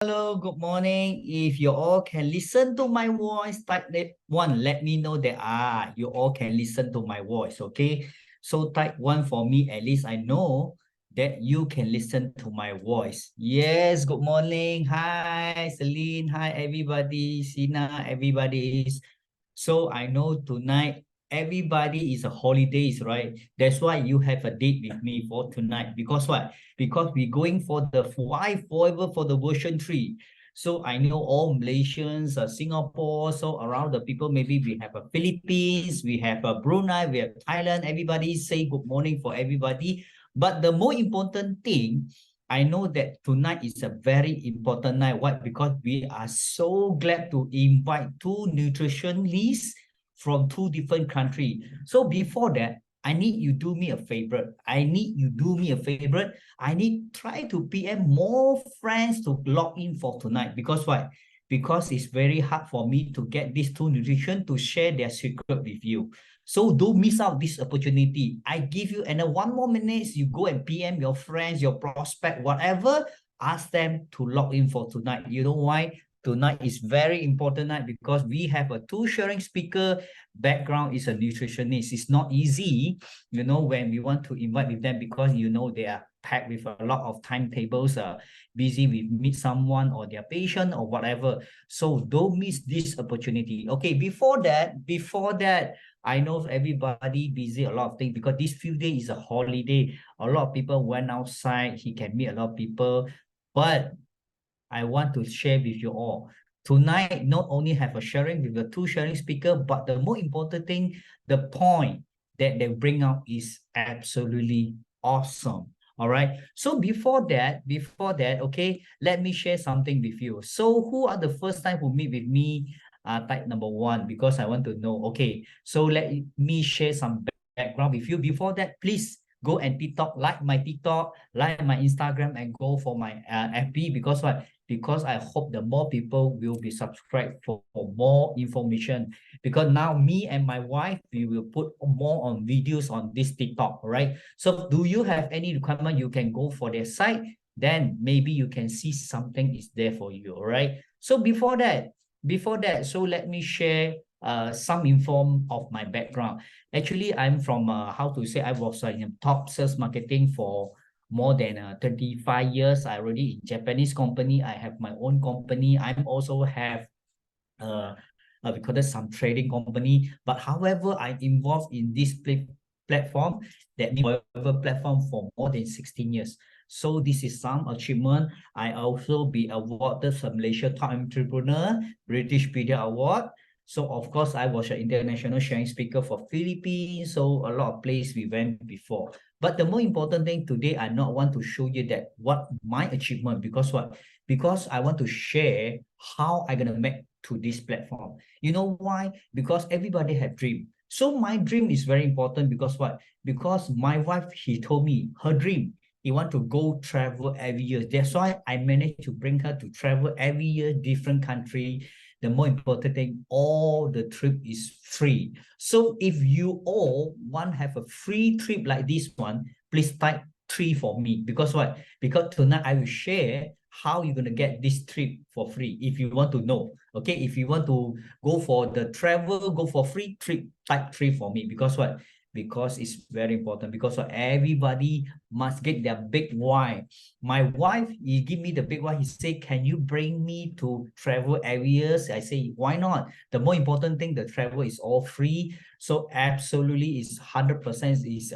Hello, good morning. If you all can listen to my voice, type that one. Let me know that you all can listen to my voice. Okay. So type one for me. At least I know that you can listen to my voice. Yes, good morning. Hi, Celine. Hi, everybody. Sina, everybody is. So I know tonight everybody is a holidays, right? That's why you have a date with me for tonight. Because what? Because we're going for the Why Forever for the version 3. So I know all Malaysians, Singapore, so around the people, maybe we have a Philippines, we have a Brunei, we have Thailand. Everybody say good morning for everybody. But the more important thing, I know that tonight is a very important night. Why? Because we are so glad to invite two nutritionists from two different countries. So before that, I need you do me a favor. I need you do me a favor. I need try to PM more friends to log in for tonight. Because why? Because it's very hard for me to get these two nutrition to share their secret with you. So don't miss out this opportunity. I give you another 1 more minute. You go and PM your friends, your prospect, whatever. Ask them to log in for tonight. You know why? Tonight is very important night because we have a two sharing speaker. Background is a nutritionist. It's not easy, when we want to invite with them because they are packed with a lot of timetables, busy with meet someone or their patient or whatever. So don't miss this opportunity. Okay, before that, I know everybody busy a lot of things because this few days is a holiday. A lot of people went outside. He can meet a lot of people, but I want to share with you all. Tonight, not only have a sharing with the two sharing speaker, but the more important thing, the point that they bring out is absolutely awesome. All right. So before that, okay, let me share something with you. So who are the first time who meet with me? Type number one, because I want to know. Okay. So let me share some background with you. Before that, please go and like my TikTok, like my Instagram, and go for my FB because what? Because I hope the more people will be subscribed for more information. Because now me and my wife, we will put more on videos on this TikTok, right? So do you have any requirement? You can go for their site, then maybe you can see something is there for you, all right? So before that, so let me share some inform of my background. Actually, I'm from how to say I was in top sales marketing for more than 25 years. I already in Japanese company. I have my own company. I'm also have we call it some trading company. But however, I'm involved in this platform, that means whatever platform for more than 16 years. So this is some achievement. I also be awarded some Malaysia Top Entrepreneur, British Media Award. So of course, I was an international sharing speaker for Philippines. So a lot of place we went before. But the more important thing today, I not want to show you that what my achievement, because what? Because I want to share how I'm gonna make to this platform. You know why? Because everybody have dream. So my dream is very important because what? Because my wife, she told me her dream. He want to go travel every year. That's why I managed to bring her to travel every year, different country. The more important thing, all the trip is free. So if you all want to have a free trip like this one, please type 3 for me. Because what? Because tonight I will share how you're going to get this trip for free if you want to know. Okay, if you want to go for the travel, go for free trip, type 3 for me. Because what? Because it's very important. Because what? Everybody must get their big why. My wife, he give me the big why. He say, can you bring me to travel every year? I say, why not? The more important thing, the travel is all free. So absolutely is 100% is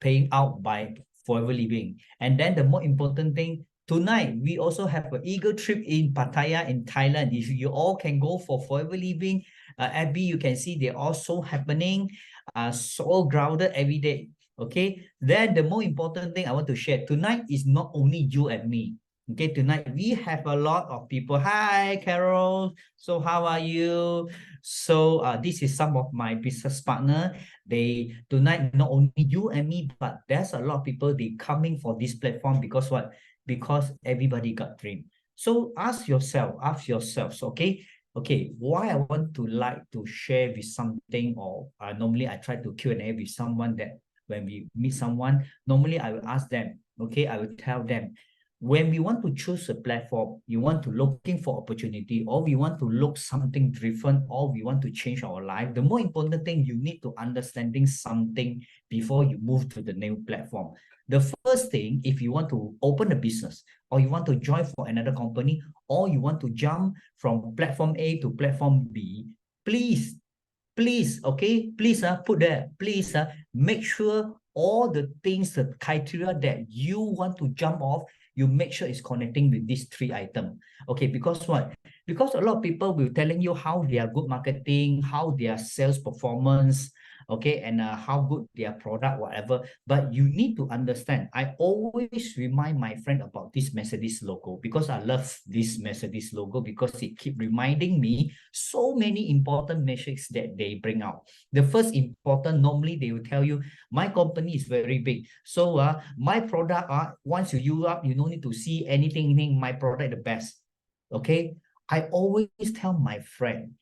paying out by Forever Living. And then the more important thing, tonight, we also have an eagle trip in Pattaya in Thailand. If you all can go for Forever Living, Abby, you can see they're also happening, so grounded every day. Okay, then the more important thing I want to share tonight is not only you and me. Okay, tonight we have a lot of people. Hi, Carol. So how are you? So this is some of my business partner. They tonight not only you and me, but there's a lot of people they coming for this platform because what? Because everybody got dream. So ask yourselves, okay? Okay, why I want to like to share with something, or normally I try to Q&A with someone that when we meet someone, normally I will ask them, okay, I will tell them, when we want to choose a platform, you want to looking for opportunity, or we want to look something different, or we want to change our life, the more important thing, you need to understanding something before you move to the new platform. The first thing, if you want to open a business, or you want to join for another company, or you want to jump from platform A to platform B, please, okay, please put there, please make sure all the things, the criteria that you want to jump off, you make sure it's connecting with these three items. Okay, because what? Because a lot of people will telling you how they are good marketing, how their sales performance, okay, and how good their product, whatever. But you need to understand, I always remind my friend about this Mercedes logo, because I love this Mercedes logo, because it keep reminding me so many important metrics that they bring out. The first important, normally they will tell you, my company is very big, so my product, once you use up, you don't need to see anything, my product the best. Okay, I always tell my friend,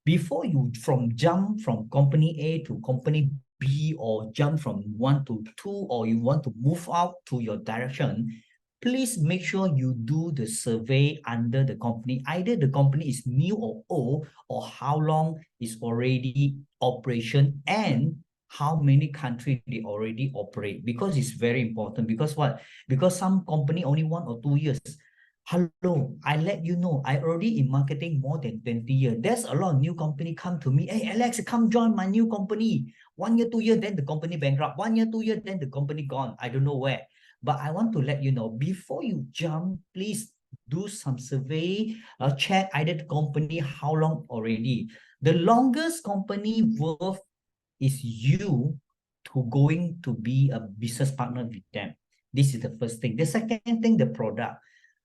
before you jump from company A to company B, or jump from 1 to 2, or you want to move out to your direction, please make sure you do the survey under the company. Either the company is new or old, or how long is already operation, and how many countries they already operate. Because it's very important. Because what? Because some company only 1 or 2 years. Hello, I let you know, I already in marketing more than 20 years. There's a lot of new company come to me. Hey, Alex, come join my new company. 1 year, 2 years, then the company bankrupt. 1 year, 2 years, then the company gone. I don't know where. But I want to let you know, before you jump, please do some survey, check either the company, how long already. The longest company worth is you to going to be a business partner with them. This is the first thing. The second thing, the product.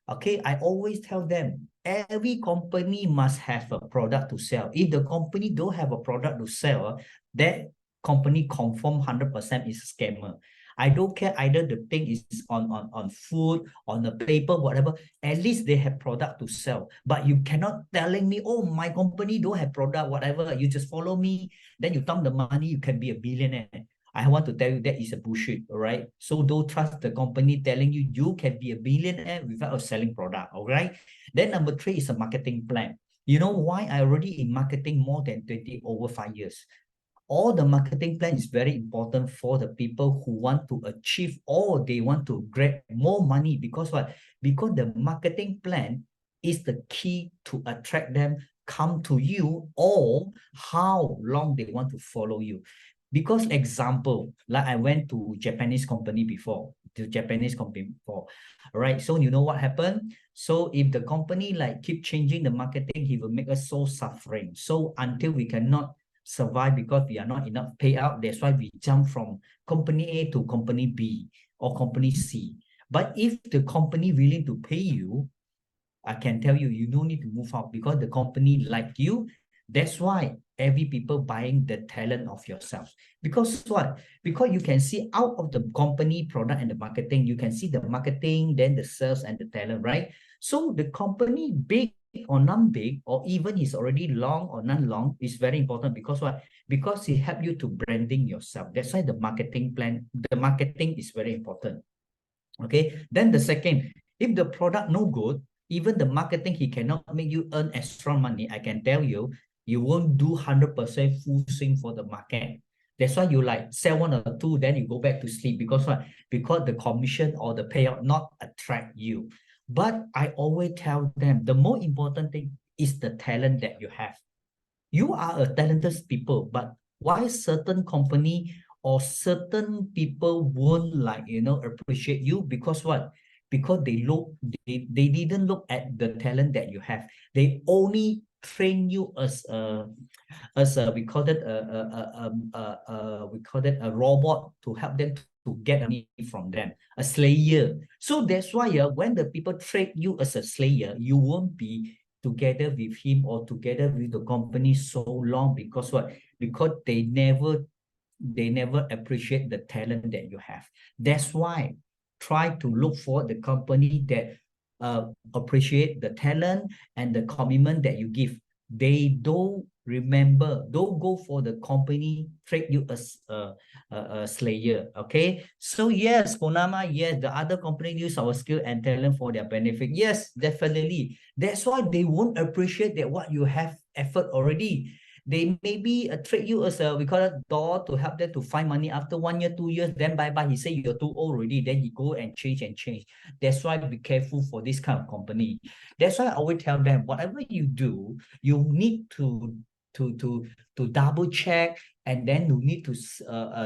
Okay, I always tell them, every company must have a product to sell. If the company don't have a product to sell, that company confirm 100% is a scammer. I don't care either the thing is on food, on the paper, whatever. At least they have product to sell. But you cannot telling me, oh, my company don't have product, whatever. You just follow me, then you dump the money, you can be a billionaire. I want to tell you that is a bullshit, all right? So don't trust the company telling you you can be a billionaire without selling product, all right? Then number 3 is a marketing plan. You know why? I already in marketing more than 20 over 5 years. All the marketing plan is very important for the people who want to achieve, or they want to grab more money. Because what? Because the marketing plan is the key to attract them, come to you, or how long they want to follow you. Because example, like I went to Japanese company before, all right? So you know what happened? So if the company like keep changing the marketing, he will make us so suffering. So until we cannot survive because we are not enough payout, that's why we jump from company A to company B or company C. But if the company willing to pay you, I can tell you, you don't need to move out, because the company like you. That's why every people buying the talent of yourself. Because what? Because you can see out of the company product and the marketing, you can see the marketing, then the sales and the talent, right? So the company big or non-big, or even is already long or non-long, is very important. Because what? Because it help you to branding yourself. That's why the marketing plan, the marketing is very important. Okay, then the second, if the product no good, even the marketing, he cannot make you earn extra money. I can tell you, you won't do 100% full swing for the market. That's why you like sell 1 or 2, then you go back to sleep. Because what? Because the commission or the payout not attract you. But I always tell them, the more important thing is the talent that you have. You are a talented people, but why certain company or certain people won't appreciate you? Because what? Because they didn't look at the talent that you have. They only train you as we call it a robot to help them to get money from them, a slayer. So that's why when the people treat you as a slayer, you won't be together with him or together with the company so long. Because what? Because they never appreciate the talent that you have. That's why try to look for the company that appreciate the talent and the commitment that you give. They don't remember, don't go for the company treat you as a slayer. Okay. So yes, Ponama, yes, the other company use our skill and talent for their benefit. Yes, definitely. That's why they won't appreciate that what you have effort already. They maybe treat you as a, we call it door to help them to find money after 1 year, 2 years, then bye-bye. He say you're too old already. Then he go and change and change. That's why be careful for this kind of company. That's why I always tell them, whatever you do, you need to to to double check, and then you need to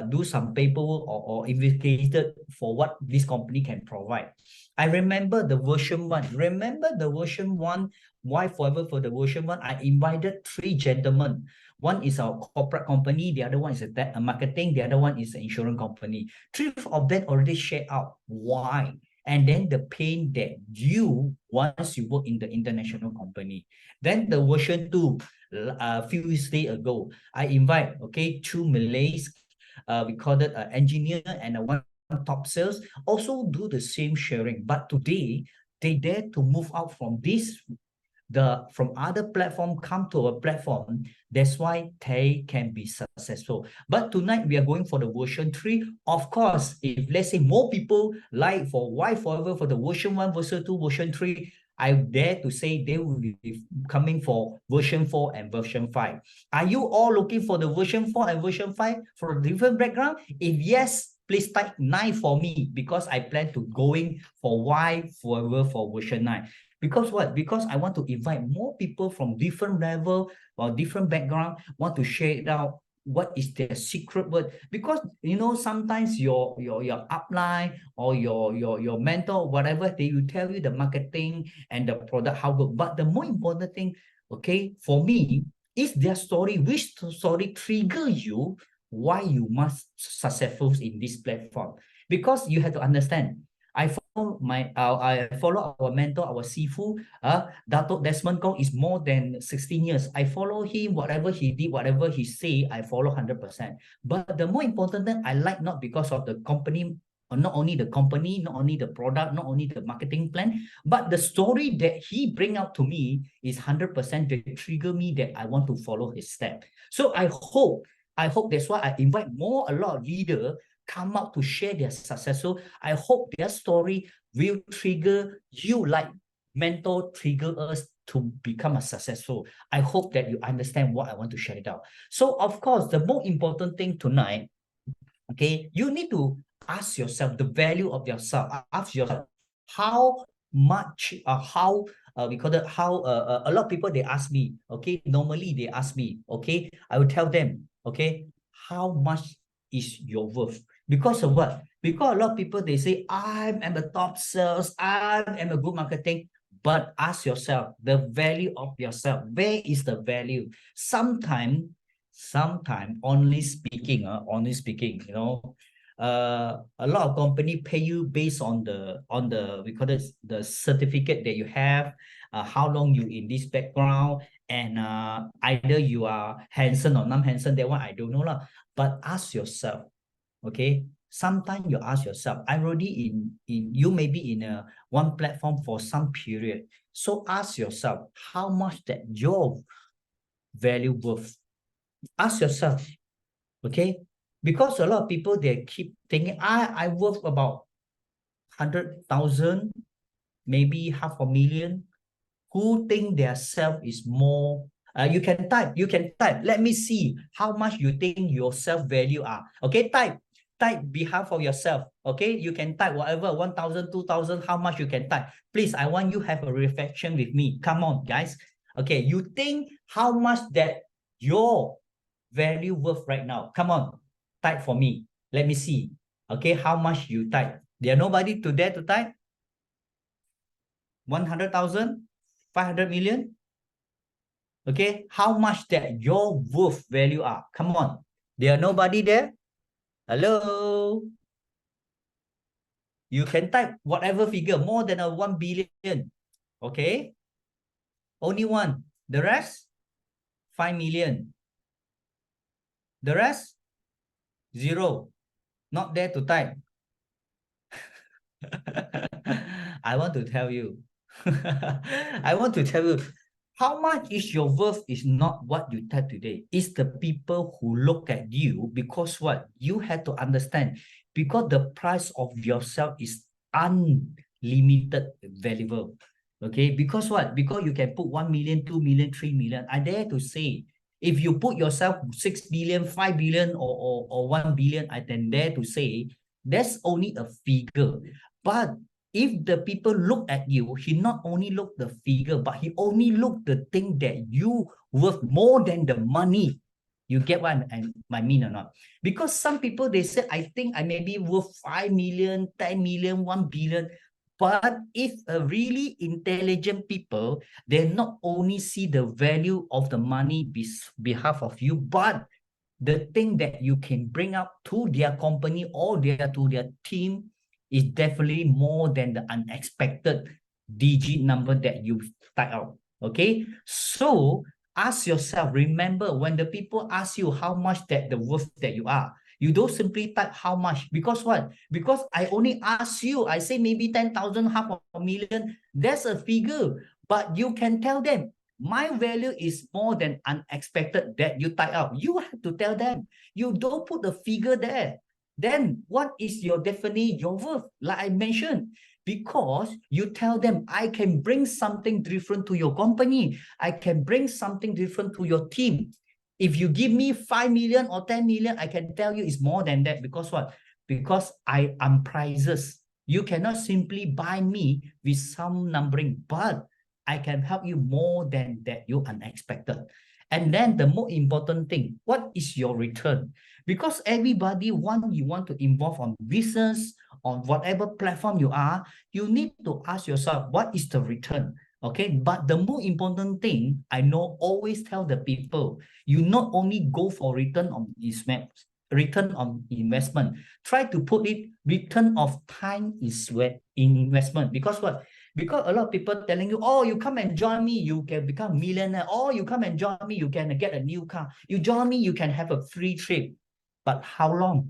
do some paperwork or investigated for what this company can provide. I remember the version 1. Remember the version 1? Why forever for the version 1? I invited 3 gentlemen. One is our corporate company, the other one is a marketing, the other one is an insurance company. 3 of them already shared out why. And then the pain that you, once you work in the international company. Then the version 2, a few days ago, I invite, okay, 2 Malays, we call it an engineer and a one top sales, also do the same sharing. But today, they dare to move out from this, from other platform, come to a platform. That's why they can be successful. But tonight we are going for the version 3. Of course, if let's say more people like for why forever for the version 1, version 2, version 3, I dare to say they will be coming for version 4 and version 5. Are you all looking for the version 4 and version 5 for a different background? If yes, please type 9 for me, because I plan to going for why forever for version 9. Because what? Because I want to invite more people from different level or different background, want to share it out. What is their secret word? Because you know, sometimes your upline or your mentor, whatever, they will tell you the marketing and the product how good. But the more important thing, okay, for me, is their story. Which story trigger you why you must successful in this platform? Because you have to understand. I follow our mentor, our Sifu, Dato Desmond Kong is more than 16 years. I follow him, whatever he did, whatever he say, I follow 100%. But the more important thing, I like not because of the company, or not only the company, not only the product, not only the marketing plan, but the story that he bring out to me is 100% that trigger me that I want to follow his step. So I hope that's why I invite a lot of leaders come out to share their success. So I hope their story will trigger you like mentor trigger us to become a successful. I hope that you understand what I want to share it out. So of course, the more important thing tonight, okay, you need to ask yourself the value of yourself. Ask yourself how much, how we call it, how a lot of people, they ask me, okay, normally they ask me, okay, I will tell them, okay, how much is your worth? Because of what? Because a lot of people, they say, I'm a top sales, I'm a good marketing. But ask yourself the value of yourself. Where is the value? Sometimes, honestly speaking, you know, a lot of company pay you based on the we call this the certificate that you have, how long you in this background, and either you are handsome or non-handsome. That one I don't know lah. But ask yourself, okay. Sometimes you ask yourself, I'm already in you may be in a one platform for some period. So ask yourself how much that your value worth. Ask yourself, okay? Because a lot of people, they keep thinking, I worth about 100,000, maybe 500,000. Who think their self is more? You can type. Let me see how much you think your self value are. Okay, type behalf of yourself. Okay, you can type whatever 1,000, 2,000. How much you can type? Please, I want you have a reflection with me. Come on, guys. Okay, you think how much that your value worth right now? Come on, type for me. Let me see. Okay, how much you type? There nobody to dare to type. 100,000, 500 million. Okay, how much that your worth value are? Come on, there are nobody there. Hello, you can type whatever figure more than a 1 billion. Okay, only one. The rest 5 million. The rest 0. Not there to type. I want to tell you. I want to tell you How much is your worth is not what you tell today. It's the people who look at you, because what? You have to understand, because the price of yourself is unlimited valuable. Okay, because what? Because you can put 1 million, 2 million, 3 million. I dare to say, if you put yourself 6 billion, 5 billion, or 1 billion, I can dare to say that's only a figure. But if the people look at you, he not only look the figure, but he only look the thing that you worth more than the money. You get what I mean or not? Because some people, they say, I think I may be worth 5 million, 10 million, 1 billion. But if a really intelligent people, they not only see the value of the money behalf of you, but the thing that you can bring up to their company or to their team is definitely more than the unexpected digit number that you type out. Okay, so ask yourself, remember, when the people ask you how much that the worth that you are, you don't simply type how much, because what? Because I only ask you, I say maybe 10,000, half a million, that's a figure, but you can tell them my value is more than unexpected that you type out. You have to tell them. You don't put the figure there. Then what is your definitely your worth? Like I mentioned, because you tell them, I can bring something different to your company. I can bring something different to your team. If you give me 5 million or 10 million, I can tell you it's more than that. Because what? Because I am prices. You cannot simply buy me with some numbering, but I can help you more than that you unexpected. And then the more important thing, what is your return? Because everybody you want to involve on business, on whatever platform you are, you need to ask yourself, what is the return? Okay, but the more important thing, I know always tell the people, you not only go for return on investment, try to put it return of time is in investment. Because what? Because a lot of people telling you, oh, you come and join me, you can become a millionaire. Oh, you come and join me, you can get a new car. You join me, you can have a free trip. But how long?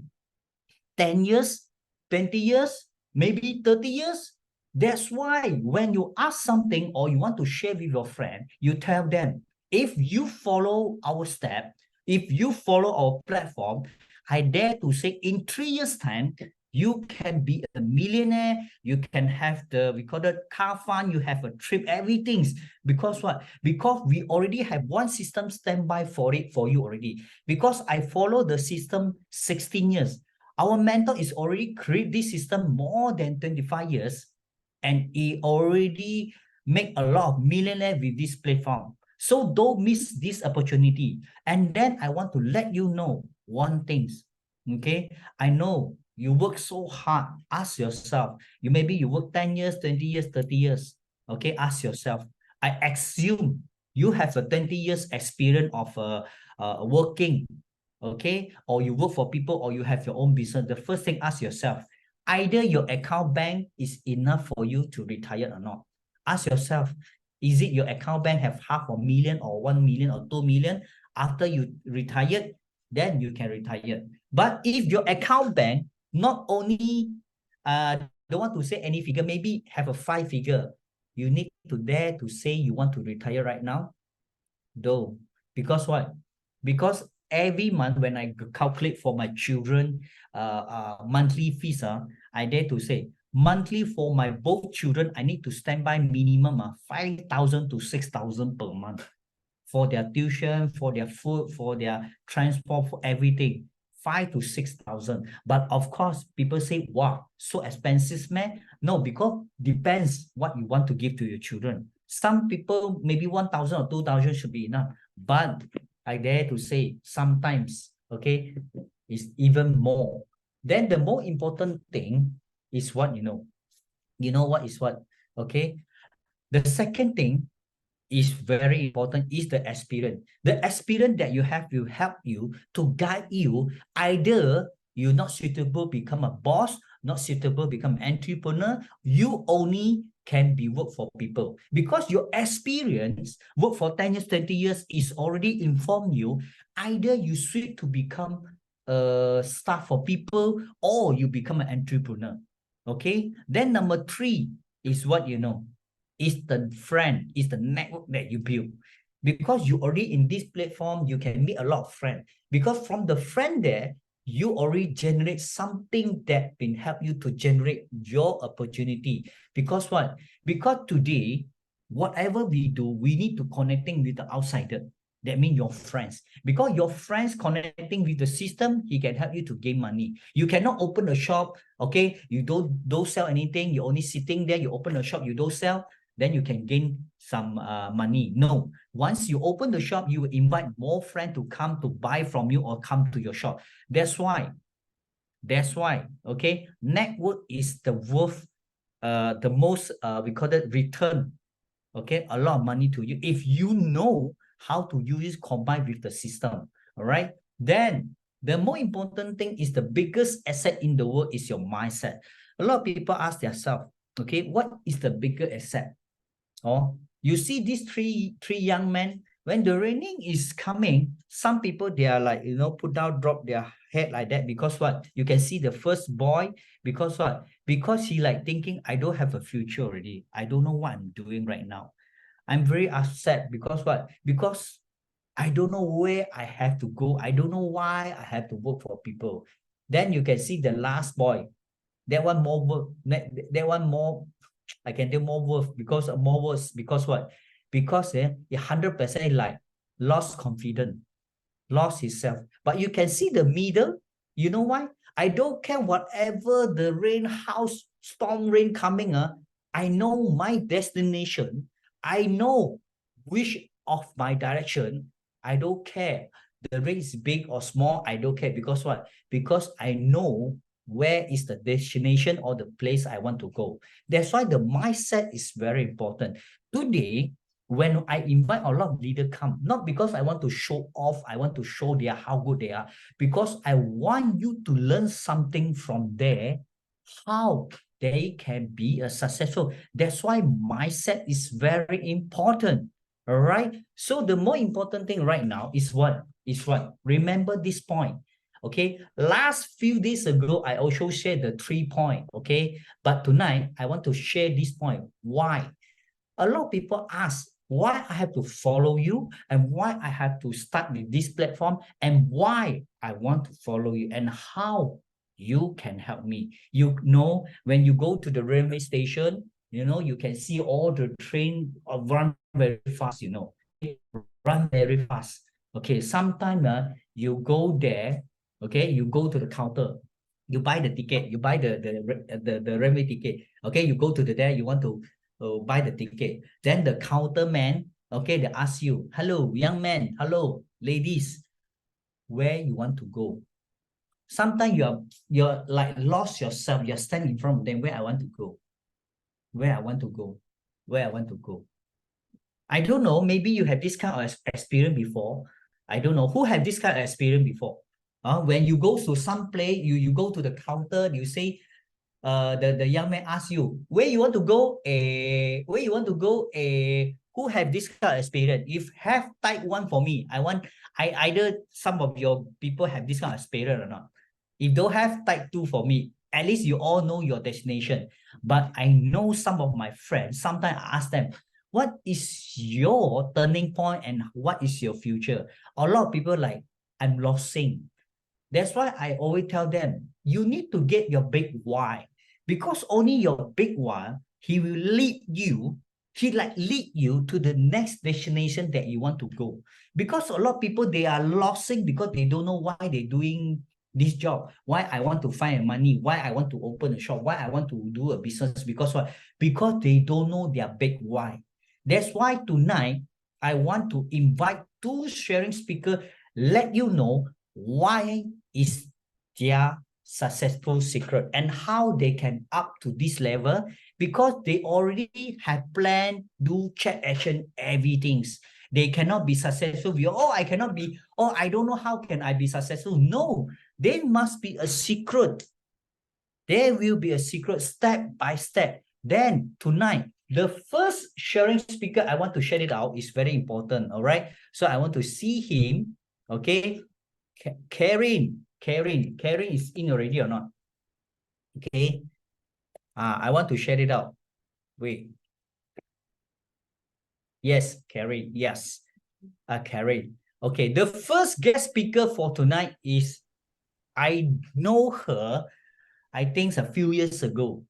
10 years, 20 years, maybe 30 years? That's why when you ask something or you want to share with your friend, you tell them, if you follow our step, if you follow our platform, I dare to say in 3 years' time, you can be a millionaire, you can have the, we call it car fund, you have a trip, everything's. Because what? Because we already have one system standby for it for you already. Because I follow the system 16 years. Our mentor is already create this system more than 25 years, and he already make a lot of millionaire with this platform. So don't miss this opportunity. And then I want to let you know one thing. Okay, I know you work so hard. Ask yourself, you work 10 years, 20 years, 30 years. Okay, ask yourself. I assume you have a 20 years experience of working, okay, or you work for people, or you have your own business. The first thing, ask yourself, either your account bank is enough for you to retire or not. Ask yourself, is it your account bank have 500,000 or 1 million or 2 million? After you retired, then you can retire. But if your account bank not only don't want to say any figure, maybe have a 5 figure, you need to dare to say you want to retire right now. Though, because what? Because every month when I calculate for my children monthly fees, I dare to say monthly for my both children, I need to stand by minimum 5,000 to 6,000 per month for their tuition, for their food, for their transport, for everything. 5 to 6,000. But of course, people say, wow, so expensive, man. No, because depends what you want to give to your children. Some people, maybe 1,000 or 2,000 should be enough. But I dare to say, sometimes, okay, it's even more. Then the more important thing is what you know. You know what is what, okay? The second thing is very important is the experience. The experience that you have will help you to guide you. Either you're not suitable, become a boss, not suitable, become an entrepreneur. You only can be work for people because your experience, work for 10 years, 20 years is already informed you. Either you switch to become a staff for people or you become an entrepreneur. Okay. Then number 3 is what you know. is the friend, is the network that you build. Because you already in this platform, you can meet a lot of friends. Because from the friend there, you already generate something that can help you to generate your opportunity. Because what? Because today, whatever we do, we need to connecting with the outsider. That means your friends. Because your friends connecting with the system, he can help you to gain money. You cannot open a shop, okay? You don't sell anything. You're only sitting there. You open a shop, you don't sell. Then you can gain some money. No. Once you open the shop, you will invite more friends to come to buy from you or come to your shop. That's why, okay? Network is the worth, the most, we call it return, okay? A lot of money to you. If you know how to use it combined with the system, all right? Then the more important thing is the biggest asset in the world is your mindset. A lot of people ask themselves, okay, what is the bigger asset? Oh, you see these three young men, when the raining is coming, some people, they are like, put down, drop their head like that. Because what? You can see the first boy, because what? Because he like thinking, I don't have a future already. I don't know what I'm doing right now. I'm very upset because what? Because I don't know where I have to go. I don't know why I have to work for people. Then you can see the last boy. That one more work. That one more, I can do more worth because more worse. Because what? Because 100% like lost confidence, lost himself. But you can see the middle. You know why? I don't care whatever the rain, house, storm rain coming. I know my destination. I know which of my direction. I don't care. The rain is big or small. I don't care. Because what? Because I know where is the destination or the place I want to go. That's why the mindset is very important. Today, when I invite a lot of leaders come, not because I want to show off, I want to show how good they are, because I want you to learn something from there, how they can be a successful. That's why mindset is very important. All right. So the more important thing right now is what? Is what? Remember this point. Okay. Last few days ago, I also shared the 3 point. Okay. But tonight, I want to share this point. Why? A lot of people ask why I have to follow you and why I have to start with this platform and why I want to follow you and how you can help me. You know, when you go to the railway station, you can see all the train run very fast, run very fast. Okay, sometimes you go there, okay, you go to the counter, you buy the ticket, you buy the railway ticket. Okay, you go to there, you want to buy the ticket. Then the counter man, okay, they ask you, hello, young man, hello, ladies, where you want to go? Sometimes you're like lost yourself. You're standing in front of them. Where I want to go? Where I want to go? Where I want to go? I don't know. Maybe you have this kind of experience before. I don't know who have this kind of experience before. When you go to some place, you go to the counter, you say, the young man asks you, where you want to go? Where you want to go? Who have this kind of experience? If have type 1 for me, I either some of your people have this kind of experience or not. If don't have, type 2 for me. At least you all know your destination. But I know some of my friends, sometimes I ask them, what is your turning point and what is your future? A lot of people like, I'm losing. That's why I always tell them, you need to get your big why. Because only your big why, he will lead you, lead you to the next destination that you want to go. Because a lot of people, they are losing because they don't know why they're doing this job, why I want to find money, why I want to open a shop, why I want to do a business. Because what? Because they don't know their big why. That's why tonight, I want to invite two sharing speakers, let you know why is their successful secret and how they can up to this level, because they already have planned, do check action, everything. They cannot be successful. I cannot be, I don't know how can I be successful. No, there must be a secret. There will be a secret step by step. Then tonight, the first sharing speaker I want to share it out is very important. All right. So I want to see him. Okay. Karen is in already or not? Okay. I want to share it out. Wait. Yes, Karen. Yes, Karen. Okay, the first guest speaker for tonight is, I know her, I think a few years ago.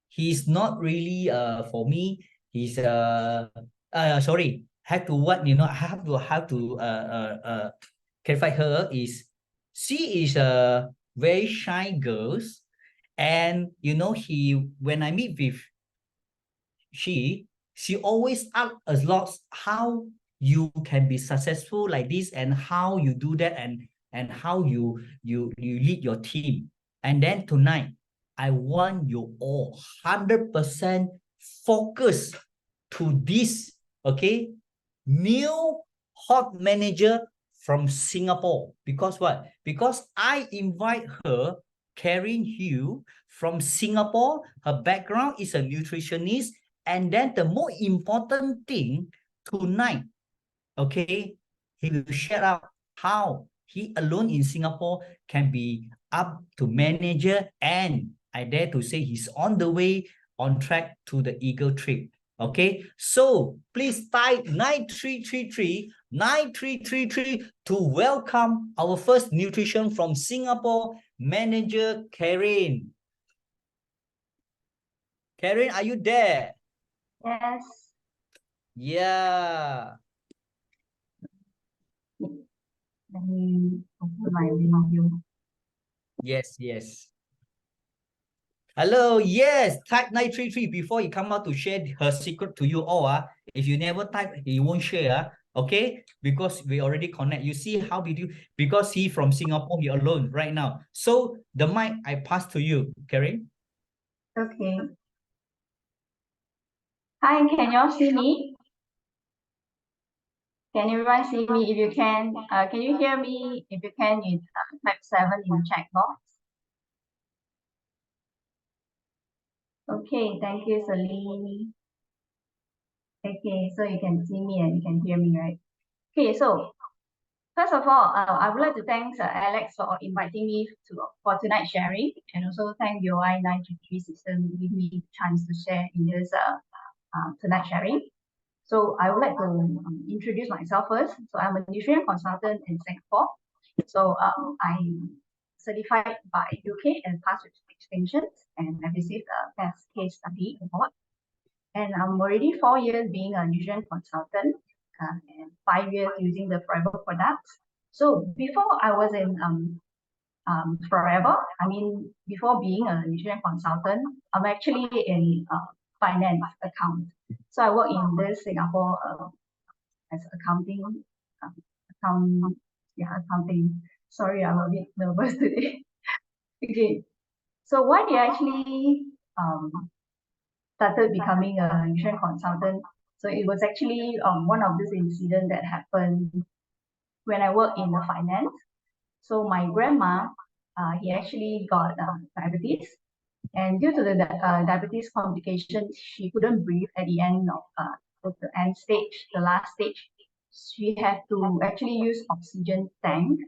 He's not really for me, he's sorry, have to what, you know, I have to clarify her is, she is a very shy girl, and you know, when I meet with she she always ask a lot how you can be successful like this, and how you do that, and how you lead your team. And then tonight, I want you all 100% focus to this, okay, new hot manager from Singapore. Because what? Because I invite her, Karen Hugh, from Singapore. Her background is a nutritionist. And then the more important thing tonight, okay, he will share out how he alone in Singapore can be up to manager, and I dare to say he's on the way, on track to the Eagle trip. Okay, so please type 9333 to welcome our first nutrition from Singapore manager, Karen. Karen, are you there? Yes. Yeah. Let me open my video. Yes. Hello, yes, type 933 before he come out to share her secret to you all. If you never type, he won't share. Okay, because we already connect. You see how did you, because he from Singapore, he alone right now. So the mic I pass to you, Karen. Okay. Hi, can you all see me? Can everyone see me? If you can you hear me? If you can, you type 7 in the chat box. Okay, thank you, Celine. Okay, so you can see me and you can hear me, right? Okay, so first of all, I would like to thank Alex for inviting me for tonight's sharing, and also thank UI 933 system to give me the chance to share in this tonight's sharing. So I would like to introduce myself first. So I'm a nutrition consultant in Singapore. So I'm certified by UK and passed with distinctions, and I received a best case study award. And I'm already 4 years being a nutrition consultant, and 5 years using the Forever products. So before I was in Forever, I mean, before being a nutrition consultant, I'm actually in finance account. So I work in this Singapore as accounting, accounting. Sorry, I'm a bit nervous today. Okay, so why did I actually started becoming a nutrition consultant? So it was actually one of these incidents that happened when I worked in the finance. So my grandma, he actually got diabetes, and due to the diabetes complications, she couldn't breathe at the end of the end stage, the last stage. She had to actually use oxygen tank.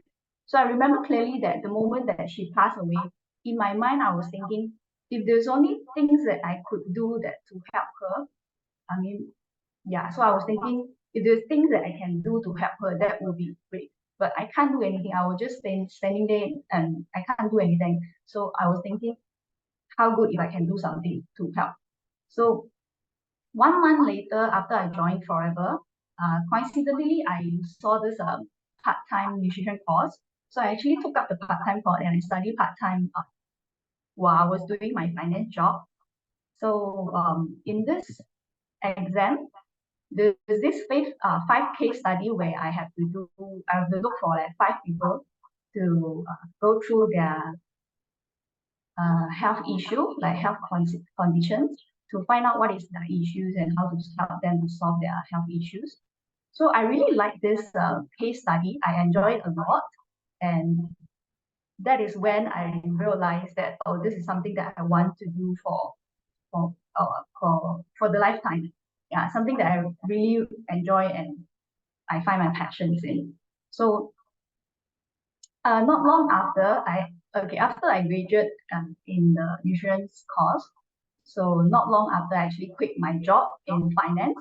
So I remember clearly that the moment that she passed away, in my mind, I was thinking, if there's only things that I could do that to help her, I mean, yeah. So I was thinking, if there's things that I can do to help her, that would be great. But I can't do anything. I was just standing there and I can't do anything. So I was thinking, how good if I can do something to help. So 1 month later, after I joined Forever, coincidentally, I saw this part-time nutrition course. So I actually took up the part-time course and I studied part-time while I was doing my finance job. So in this exam, there's this five case study where I have to look for like 5 people to go through their health issue, like health conditions, to find out what is the issues and how to help them to solve their health issues. So I really like this case study. I enjoy it a lot. And that is when I realized that, oh, this is something that I want to do for the lifetime. Yeah, something that I really enjoy and I find my passions in. So not long after after I graduated in the insurance course, so not long after I actually quit my job in finance,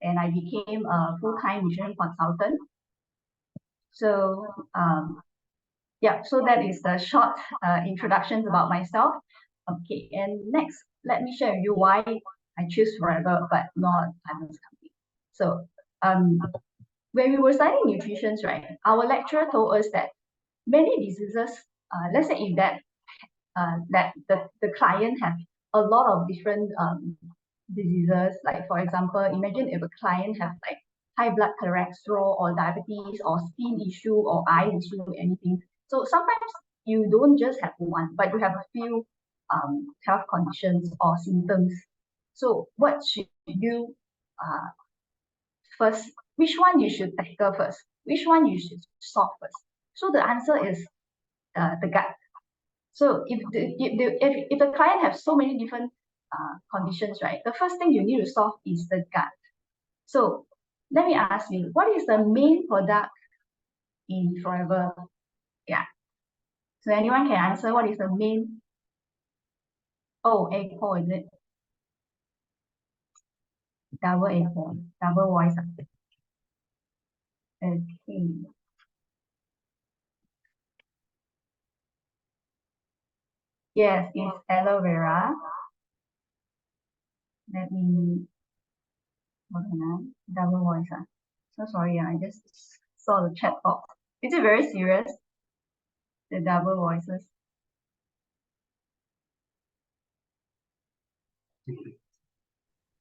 and I became a full-time nutrition consultant. So yeah, so that is the short introductions about myself. Okay, and next, let me share with you why I choose Forever but not Diamond's company. So when we were studying nutrition, right, our lecturer told us that many diseases, let's say if that the client have a lot of different diseases, like for example, imagine if a client have like high blood cholesterol or diabetes or skin issue or eye issue, anything. So sometimes you don't just have one, but you have a few health conditions or symptoms. So what should you first? Which one you should tackle first? Which one you should solve first? So the answer is the gut. So if the client has so many different conditions, right, the first thing you need to solve is the gut. So let me ask you, what is the main product in Forever? Yeah. So anyone can answer what is the main? Oh, echo, is it? Double echo, double voice. Okay. Yes, it's aloe vera. Let me double voice. So sorry, I just saw the chat box. Is it very serious? The double voices.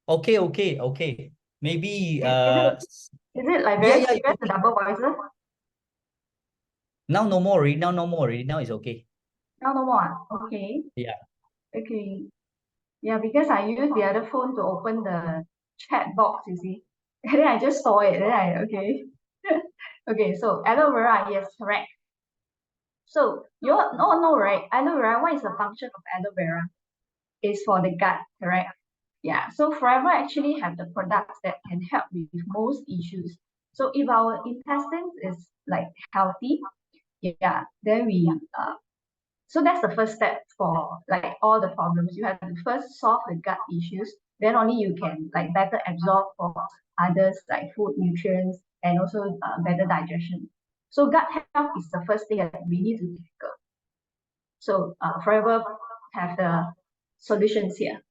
Okay. Maybe Is it like yeah, very yeah, serious, the double voices? now no more already. Now no more already. Now it's okay. Now no more. Okay. Yeah. Okay. Yeah, because I used the other phone to open the chat box, you see. And then I just saw it. Then I okay. Okay, so aloe vera, yes, correct. So you all know, right? Aloe vera, what is the function of aloe vera? It's for the gut, correct? Yeah. So Forever actually have the products that can help with most issues. So if our intestines is like healthy, yeah, then we so that's the first step for like all the problems. You have to first solve the gut issues, then only you can like better absorb for others like food, nutrients, and also better digestion. So gut health is the first thing that we need to tackle. So Forever have the solutions here.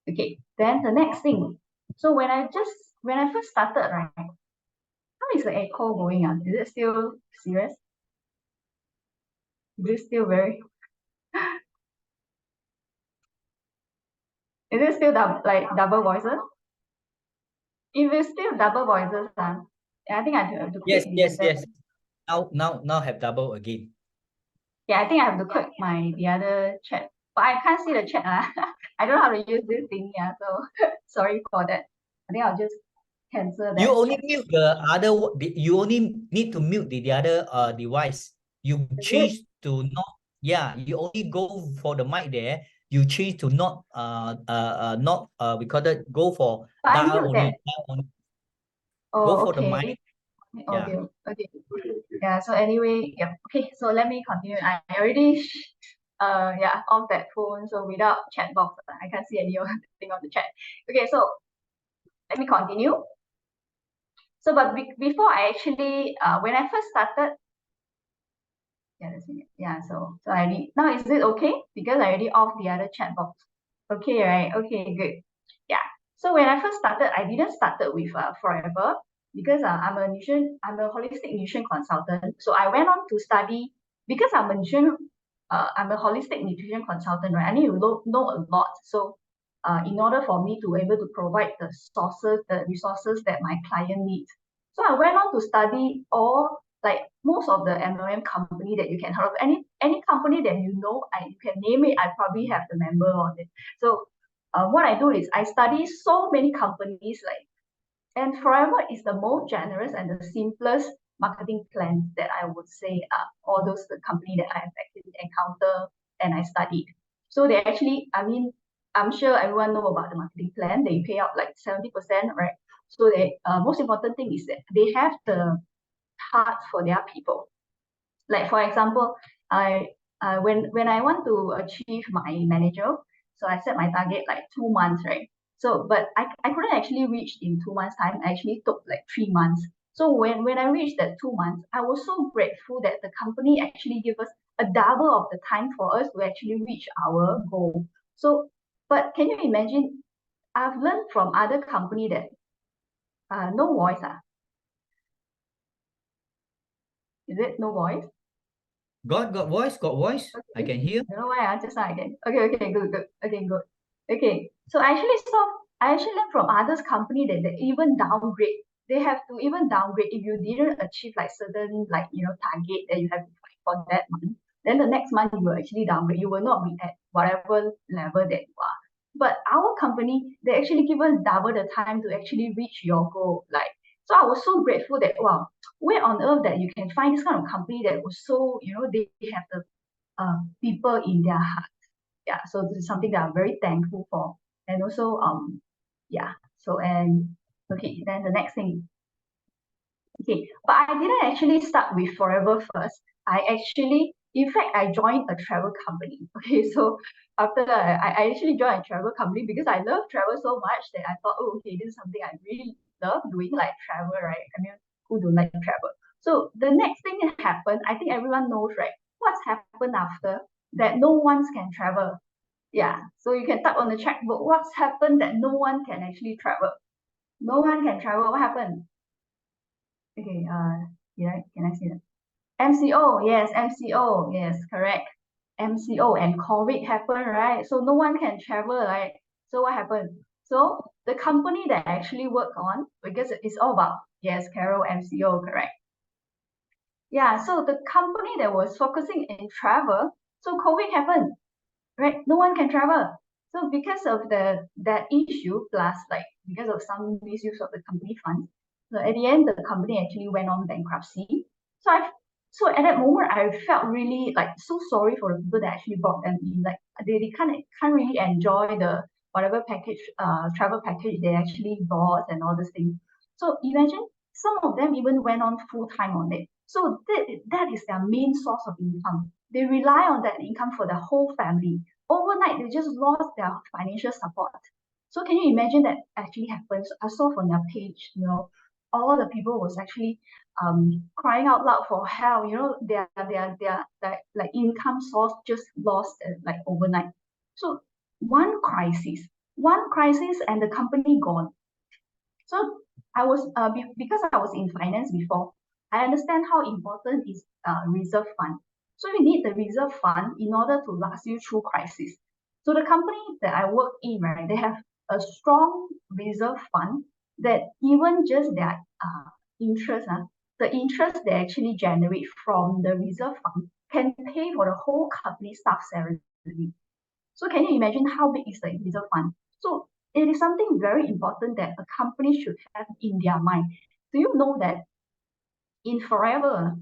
Okay, then the next thing. So when I first started, right, how is the echo going on? Is it still serious? Is it still very? Is it still like double voices? If it's still double voices, I think I have to Yes, click the yes, other. yes. Now have double again. Yeah, I think I have to click the other chat, but I can't see the chat. I don't know how to use this thing. Yeah, so sorry for that. I think I'll just cancel You that only chat. mute the other. You only need to mute the other device. You Is it? change to not. Yeah, you only go for the mic there. You change to not we call it go for But I dial mute that. only. Dial only. Go Oh, for the okay. mic. Yeah. Okay. Okay. Yeah. So anyway, yeah. Okay. So let me continue. I already yeah off that phone. So without chat box, I can't see any of thing on the chat. Okay. So let me continue. So, but before I actually, when I first started, yeah, so I already, now is it okay? Because I already off the other chat box. Okay, right? Okay, good. Yeah. So when I first started, I didn't started with Forever because I'm a holistic nutrition consultant. So I went on to study because I'm a holistic nutrition consultant, right? I need to know a lot. So in order for me to be able to provide the resources that my client needs. So I went on to study all like most of the MLM company that you can heard of, any company that you know, you can name it, I probably have the member on it. So what I do is I study so many companies and Forever is the most generous and the simplest marketing plans that I would say all those the company that I have actually encountered and I studied. So they actually, I mean, I'm sure everyone know about the marketing plan. They pay out like 70%, right? So they most important thing is that they have the heart for their people. Like for example, I when I want to achieve my manager, so I set my target like 2 months, right? So, but I couldn't actually reach in 2 months' time. I actually took like 3 months. So when I reached that 2 months, I was so grateful that the company actually gave us a double of the time for us to actually reach our goal. So, but can you imagine? I've learned from other company that no voice. Is it no voice? Got voice, got voice. I Okay. can hear. I don't know why I just now again. Okay, good. Okay, good. Okay. So I actually learned from others company that they even downgrade. They have to even downgrade if you didn't achieve like certain like target that you have to fight for that month. Then the next month you will actually downgrade. You will not be at whatever level that you are. But our company, they actually give us double the time to actually reach your goal. Like so I was so grateful that wow, where on earth that you can find this kind of company that was so, they have the people in their heart. Yeah, so this is something that I'm very thankful for. And also, yeah. So and okay, then the next thing. Okay, but I didn't actually start with Forever first. In fact, I joined a travel company. Okay, so after that, I actually joined a travel company because I love travel so much that I thought, oh, okay, this is something I really love doing, like travel, right? I mean, who don't like travel? So the next thing that happened, I think everyone knows, right? What's happened after that? No one can travel. Yeah, so you can type on the checkbook. What's happened that no one can actually travel? No one can travel. What happened? Okay, yeah, can I see that? MCO, yes, MCO, yes, correct. MCO and COVID happened, right? So no one can travel, right? So what happened? So the company that I actually work on, because it's all about, yes, Carol, MCO, correct. Yeah, so the company that was focusing in travel, so COVID happened, right? No one can travel. So because of that issue, plus like because of some misuse of the company funds, so at the end the company actually went on bankruptcy. So I so at that moment I felt really like so sorry for the people that actually brought them in. Like they can't really enjoy the whatever package travel package they actually bought and all these things. So imagine some of them even went on full time on it. So that is their main source of income. They rely on that income for their whole family. Overnight, they just lost their financial support. So can you imagine that actually happens? I saw from their page, all the people was actually crying out loud for help. Their like income source just lost like overnight. So one crisis, and the company gone. So I was because I was in finance before, I understand how important is reserve fund. So you need the reserve fund in order to last you through crisis. So the company that I work in, right, they have a strong reserve fund that even just their interest, the interest they actually generate from the reserve fund can pay for the whole company staff salary. So can you imagine how big is the reserve fund? So it is something very important that a company should have in their mind. Do you know that in forever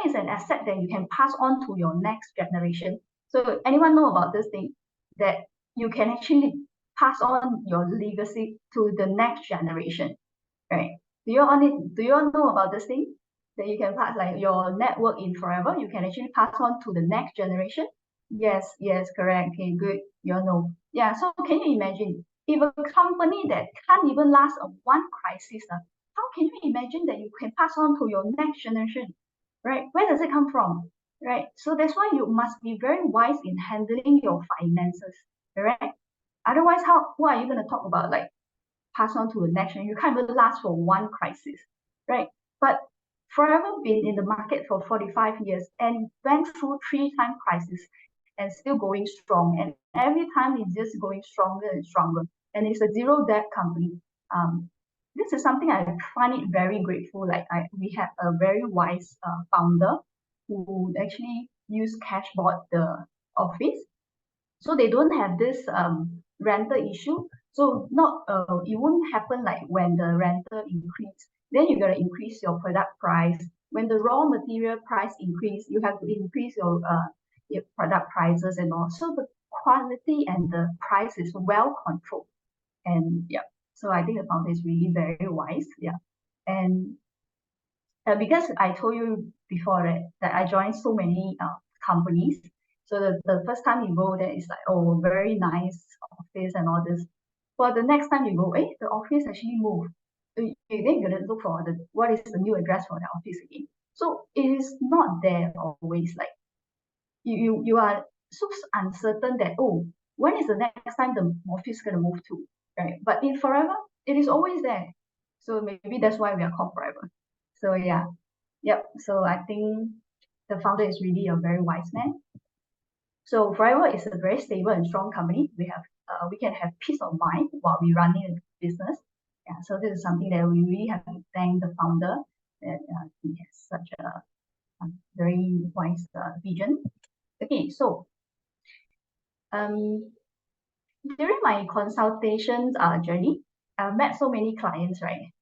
is an asset that you can pass on to your next generation? So anyone know about this thing that you can actually pass on your legacy to the next generation, right? Do you all know about this thing that you can pass like your network in forever? You can actually pass on to the next generation. Yes, correct. Okay, good. You all know. Yeah. So can you imagine if a company that can't even last a one crisis, how can you imagine that you can pass on to your next generation, right? Where does it come from, right? So that's why you must be very wise in handling your finances, right? Otherwise, what are you going to talk about? Like pass on to the next one. You can't even last for one crisis, right? But forever been in the market for 45 years and went through 3 time crisis and still going strong. And every time it's just going stronger and stronger. And it's a zero debt company. This is something I find it very grateful. Like we have a very wise founder who actually use cash bought the office, so they don't have this rental issue. So not it won't happen like when the rental increase, then you gotta increase your product price. When the raw material price increase, you have to increase your product prices and all. So the quality and the price is well controlled. And yeah, so I think the founder is really very wise. Yeah, and because I told you before, right, that I joined so many companies. So the first time you go there is like, oh, very nice office and all this. Well, the next time you go, the office actually moved. Then you're going to look for what is the new address for the office again. So it is not there always. Like you are so uncertain that, oh, when is the next time the office going to move to, right? But in forever, it is always there. So maybe that's why we are called forever. So yeah, yep. So I think the founder is really a very wise man. So forever is a very stable and strong company. We can have peace of mind while we running a business. Yeah, so this is something that we really have to thank the founder that he has such a very wise vision. Okay, so um, during my consultations journey, I've met so many clients, right?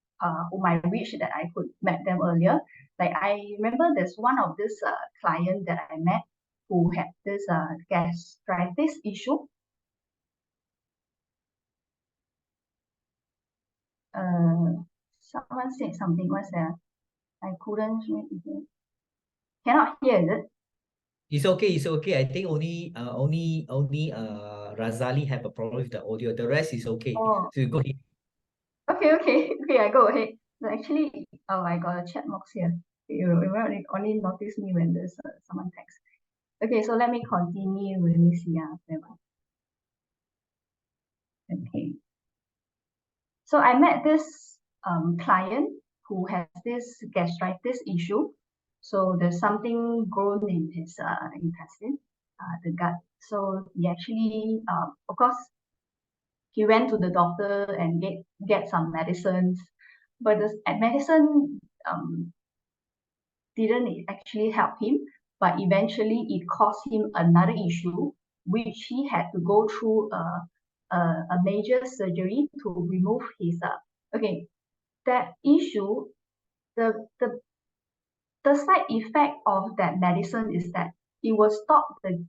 Whom I wish that I could met them earlier. Like I remember there's one of this client that I met who had this gastritis issue. Someone said something. What's that? I couldn't cannot hear, is it? It's okay, it's okay. I think only Razali have a problem with the audio. The rest is okay. Oh, So you go ahead. okay, I go ahead. So actually, oh, I got a chat box here. You only notice me when there's someone text. Okay, so let me continue. Let me see. Okay. So I met this client who has this gastritis issue. So there's something grown in his intestine, the gut. So he actually, of course, he went to the doctor and get some medicines, but the medicine didn't actually help him. But eventually, it caused him another issue, which he had to go through a major surgery to remove his okay, that issue, the, the the side effect of that medicine is that it will stop the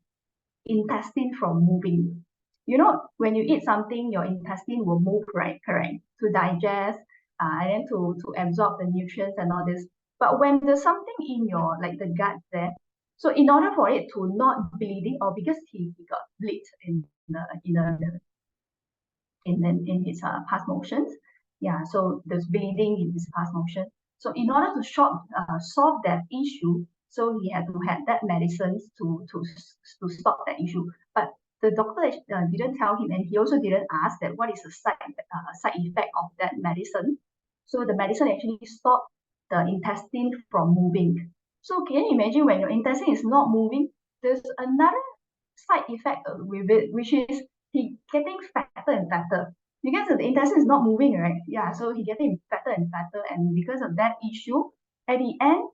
intestine from moving. You know, when you eat something, your intestine will move, right? Correct. To digest, and then to absorb the nutrients and all this. But when there's something in your like the gut there, so in order for it to not bleeding, or because he got bleed in his past motions. Yeah, so there's bleeding in his past motion. So in order to solve that issue, so he had to have that medicines to stop that issue. But the doctor didn't tell him, and he also didn't ask that what is the side effect of that medicine. So the medicine actually stopped the intestine from moving. So can you imagine when your intestine is not moving, there's another side effect with it, which is he getting fatter and fatter because the intestine is not moving, right? Yeah, so he getting fatter and fatter, and because of that issue, at the end,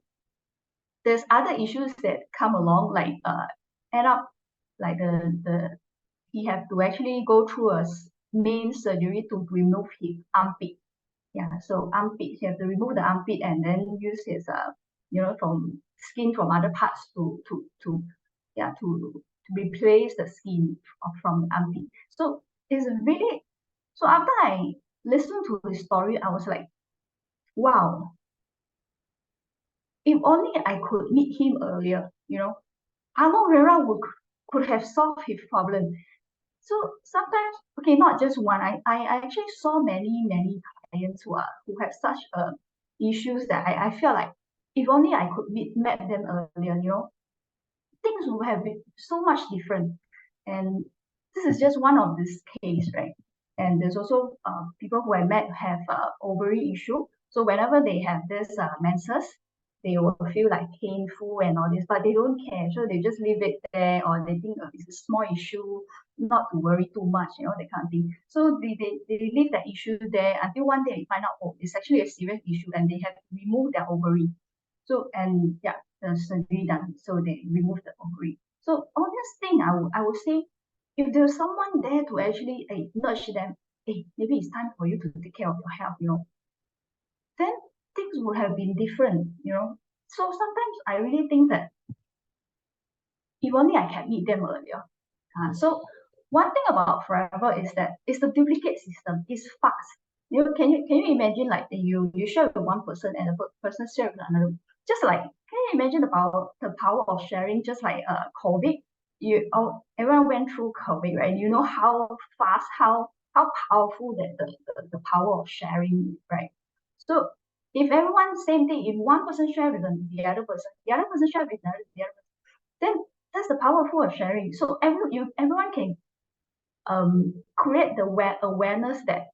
there's other issues that come along, like end up like the he have to actually go through a main surgery to remove his armpit. Yeah, so armpit, he have to remove the armpit and then use his from skin from other parts to replace the skin from the armpit. So it's really so after I listened to his story, I was like, wow, if only I could meet him earlier, Aloe Vera could have solved his problem. So sometimes, okay, not just one. I actually saw many clients who have such issues that I feel like if only I could met them earlier, things would have been so much different. And this is just one of this case, right? And there's also people who I met have ovary issue. So whenever they have this menses, they will feel like painful and all this, but they don't care. So they just leave it there, or they think it's a small issue, not to worry too much, that kind of thing. So they leave that issue there until one day they find out, oh, it's actually a serious issue, and they have to remove their ovary. So, and yeah, the surgery done. So they removed the ovary. So all this thing, I would say, if there's someone there to actually nudge them, hey, maybe it's time for you to take care of your health, then things would have been different. So sometimes I really think that if only I can meet them earlier. So one thing about Forever is that it's the duplicate system. It's fast. Can you imagine like you share with one person and the person share with another? Just like can you imagine the power of sharing? Just like COVID, everyone went through COVID, right? You know how fast, how how powerful that the power of sharing, right? So if everyone same thing, if one person share with the other person share with the other person, then that's the powerful of sharing. So everyone can create the awareness that,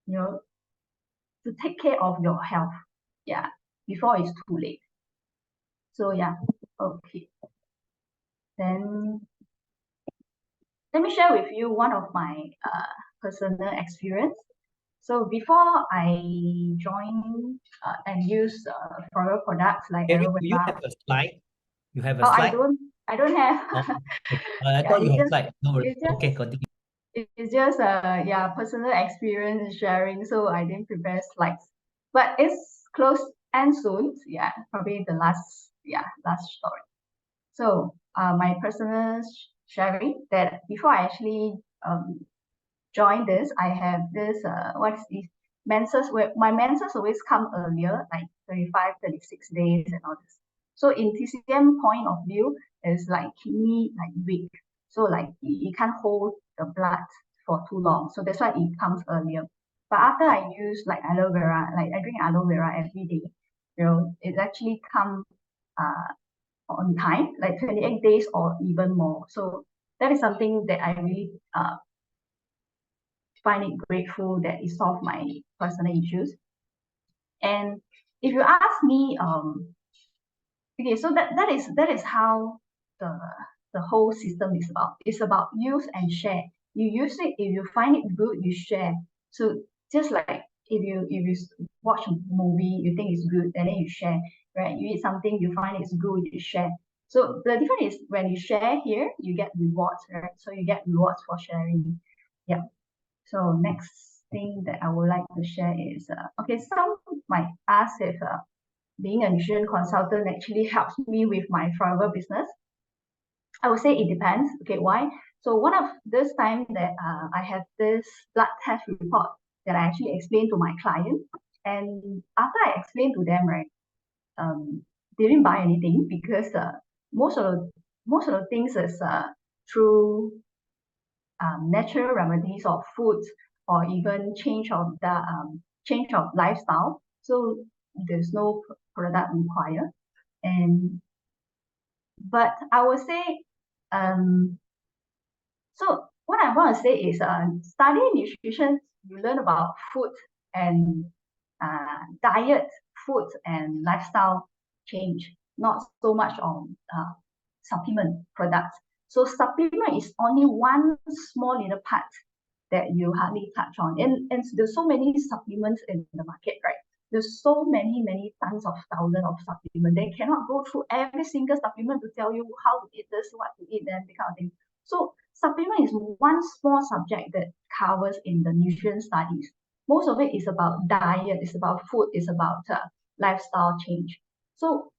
you know, to take care of your health, yeah, before it's too late. So yeah, okay. Then let me share with you one of my personal experience. So before I joined and use forever products like Eric, aloe do you vera. have a slide? You have a Oh, slide? I don't have. Oh, okay. I Yeah, thought you have slide. No worries. it's just Okay, continue. it's just yeah, personal experience sharing, so I didn't prepare slides. But it's close and soon. Yeah, probably the last story. So my personal sharing that before I actually join this, I have this what's this menses where my menses always come earlier, like 35, 36 days and all this. So in TCM point of view, is like kidney like weak. So like it can't hold the blood for too long. So that's why it comes earlier. But after I use like aloe vera, like I drink aloe vera every day, you know, it actually come on time, like 28 days or even more. So that is something that I really find it grateful that it solved my personal issues. And if you ask me, okay, so that is how the the whole system is about. It's about use and share. You use it if you find it good, you share. So just like if you watch a movie, you think it's good, and then you share, right? You eat something, you find it's good, you share. So the difference is when you share here, you get rewards, right? So you get rewards for sharing. Yeah. So next thing that I would like to share is, okay, some might ask if being a nutrition consultant actually helps me with my forever business. I would say it depends. Okay, why? So one of this time that I have this blood test report that I actually explained to my client, and after I explained to them, right, they didn't buy anything because most of the most of the things is through natural remedies or foods or even change of lifestyle. So there's no product required. And but I would say um, so what I want to say is studying nutrition, you learn about food and diet, food and lifestyle change, not so much on supplement products. So supplement is only one small little part that you hardly touch on. And there's so many supplements in the market, right? There's so many tons of thousands of supplements. They cannot go through every single supplement to tell you how to eat this, what to eat, then that kind of thing. So supplement is one small subject that covers in the nutrition studies. Most of it is about diet, it's about food, it's about lifestyle change. So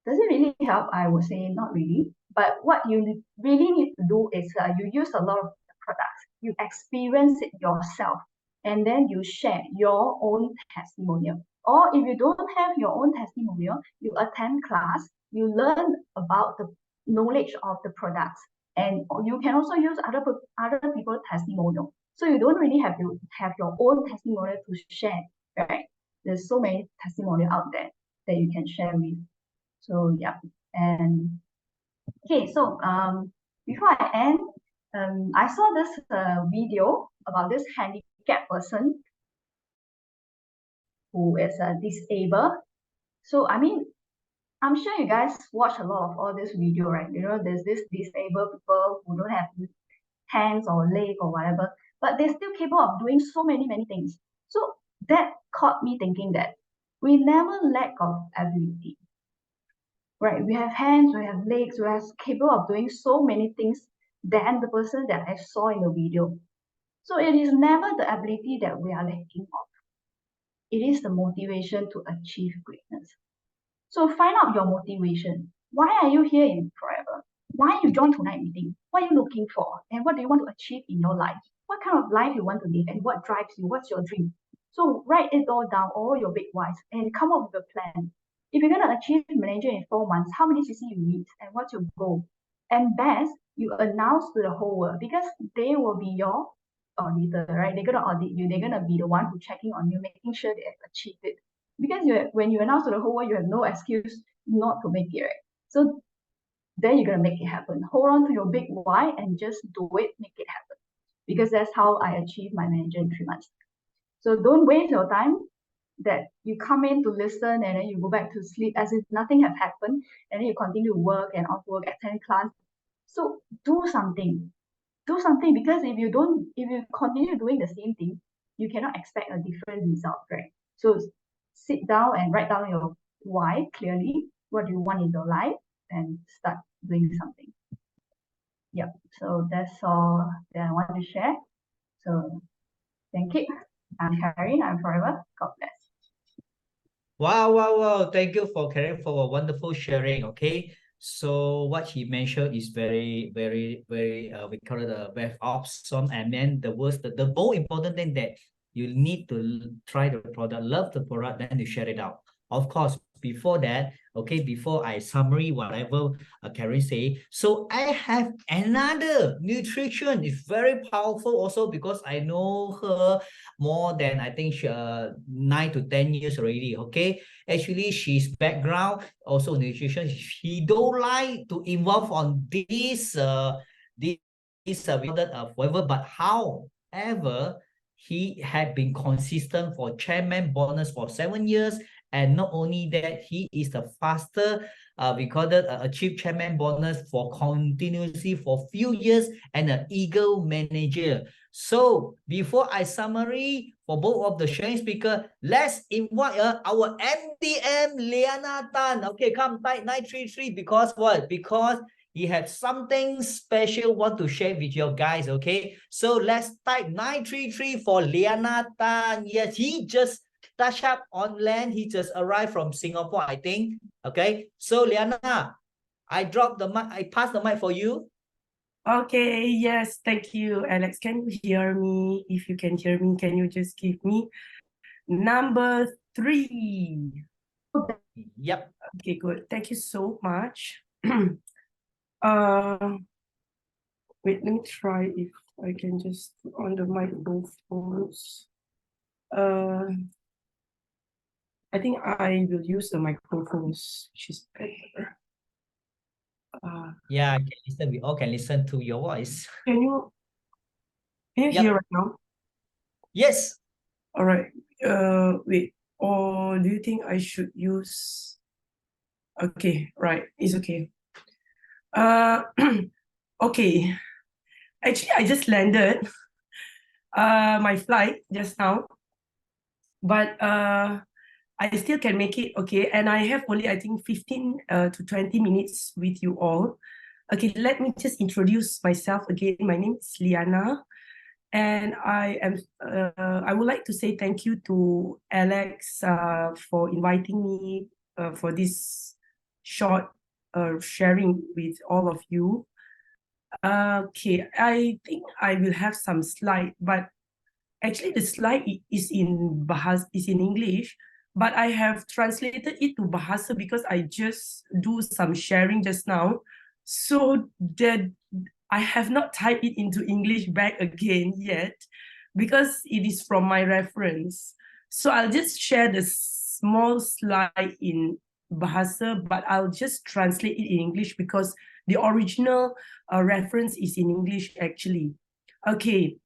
does it really help? I would say not really. But what you really need to do is you use a lot of products, you experience it yourself, and then you share your own testimonial. Or if you don't have your own testimonial, you attend class, you learn about the knowledge of the products, and you can also use other people's testimonial. So you don't really have to have your own testimonial to share, right? There's so many testimonial out there that you can share with. So yeah, and okay, so before I end, I saw this video about this handicapped person who is disabled. So I mean, I'm sure you guys watch a lot of all this video, right? You know, there's this disabled people who don't have hands or leg or whatever, but they're still capable of doing so many things. So that caught me thinking that we never lack of ability, right? We have hands, we have legs, we are capable of doing so many things than the person that I saw in the video. So it is never the ability that we are lacking of. It is the motivation to achieve greatness. So find out your motivation. Why are you here in forever? Why you join tonight meeting? What are you looking for? And what do you want to achieve in your life? What kind of life you want to live and what drives you? What's your dream? So write it all down, all your big whys, and come up with a plan. If you're gonna achieve manager in 4 months, how many CC you need and what's your goal? And best, you announce to the whole world because they will be your auditor, right? They're going to audit you. They're going to be the one who checking on you, making sure they have achieved it. Because when you announce to the whole world, you have no excuse not to make it, right? So then you're going to make it happen. Hold on to your big why and just do it, make it happen. Because that's how I achieved my manager in 3 months. So don't waste your time that you come in to listen and then you go back to sleep as if nothing have happened, and then you continue to work and off work, attend class. So do something. Do something, because if you continue doing the same thing, you cannot expect a different result, right? So sit down and write down your why clearly, what you want in your life, and start doing something. Yep. So that's all that I want to share. So thank you. I'm Karen. I'm forever. God bless. Wow, wow, wow. Thank you for Karen for a wonderful sharing. Okay. So what he mentioned is very, very, very we call it very awesome. And then the more important thing that you need to try the product, love the product, then you share it out. Of course, before that, okay, before I summary whatever Karen say, so I have another nutrition. It's very powerful also because I know her more than I think 9 to 10 years already. Okay, actually she's background also nutrition. She don't like to involve on this whatever, but however he had been consistent for chairman bonus for 7 years. And not only that, he is the faster we call it achieve chairman bonus for continuously for few years and an eagle manager. So before I summary for both of the sharing speaker, let's invite our MDM Liana Tan. Okay, come type 933 because what? Because he had something special want to share with your guys. Okay, so let's type 933 for Liana Tan. Yes, he just touched up on land. He just arrived from Singapore, I think. Okay, so Liana, I dropped the mic. I passed the mic for you. Okay, yes, thank you, Alex. Can you hear me? If you can hear me, can you just give me number 3? Yep. Okay, good. Thank you so much. Wait, let me try if I can just put on the microphones. I think I will use the microphones, which is better. Yeah, I can listen. We all can listen to your voice. Can you Yep. hear right now? Yes. All right. Wait. Or do you think I should use? Okay, right. It's okay. Okay. Actually, I just landed my flight just now, but I still can make it. Okay, and I have only I think 15 to 20 minutes with you all. Okay, let me just introduce myself again. My name is Liana, and I would like to say thank you to Alex for inviting me for this short sharing with all of you. Okay, I think I will have some slide, but actually the slide is in English, but I have translated it to Bahasa because I just do some sharing just now. So that I have not typed it into English back again yet because it is from my reference. So I'll just share the small slide in Bahasa, but I'll just translate it in English because the original reference is in English actually. Okay.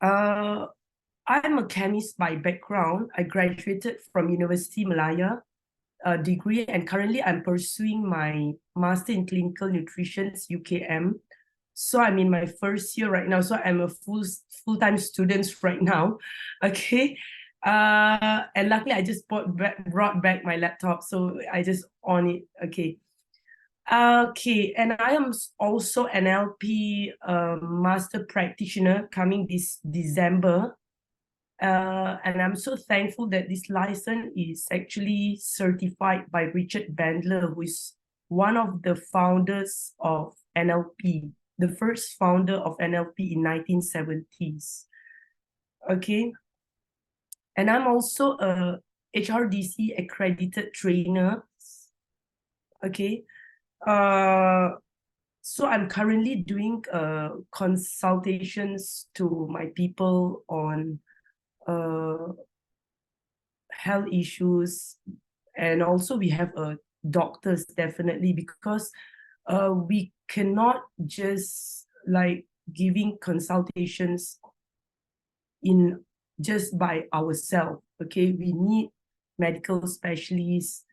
I'm a chemist by background. I graduated from University Malaya degree, and currently I'm pursuing my Master in Clinical Nutrition, UKM. So I'm in my first year right now. So I'm a full-time student right now. Okay. And luckily I just brought back my laptop. So I just on it. Okay. Okay, and I am also an NLP master practitioner coming this December. And I'm so thankful that this license is actually certified by Richard Bandler, who is one of the founders of NLP, the first founder of NLP in 1970s. Okay. And I'm also a HRDC accredited trainer. Okay. So I'm currently doing consultations to my people on health issues, and also we have doctors, definitely, because we cannot just like giving consultations in just by ourselves. Okay, we need medical specialists,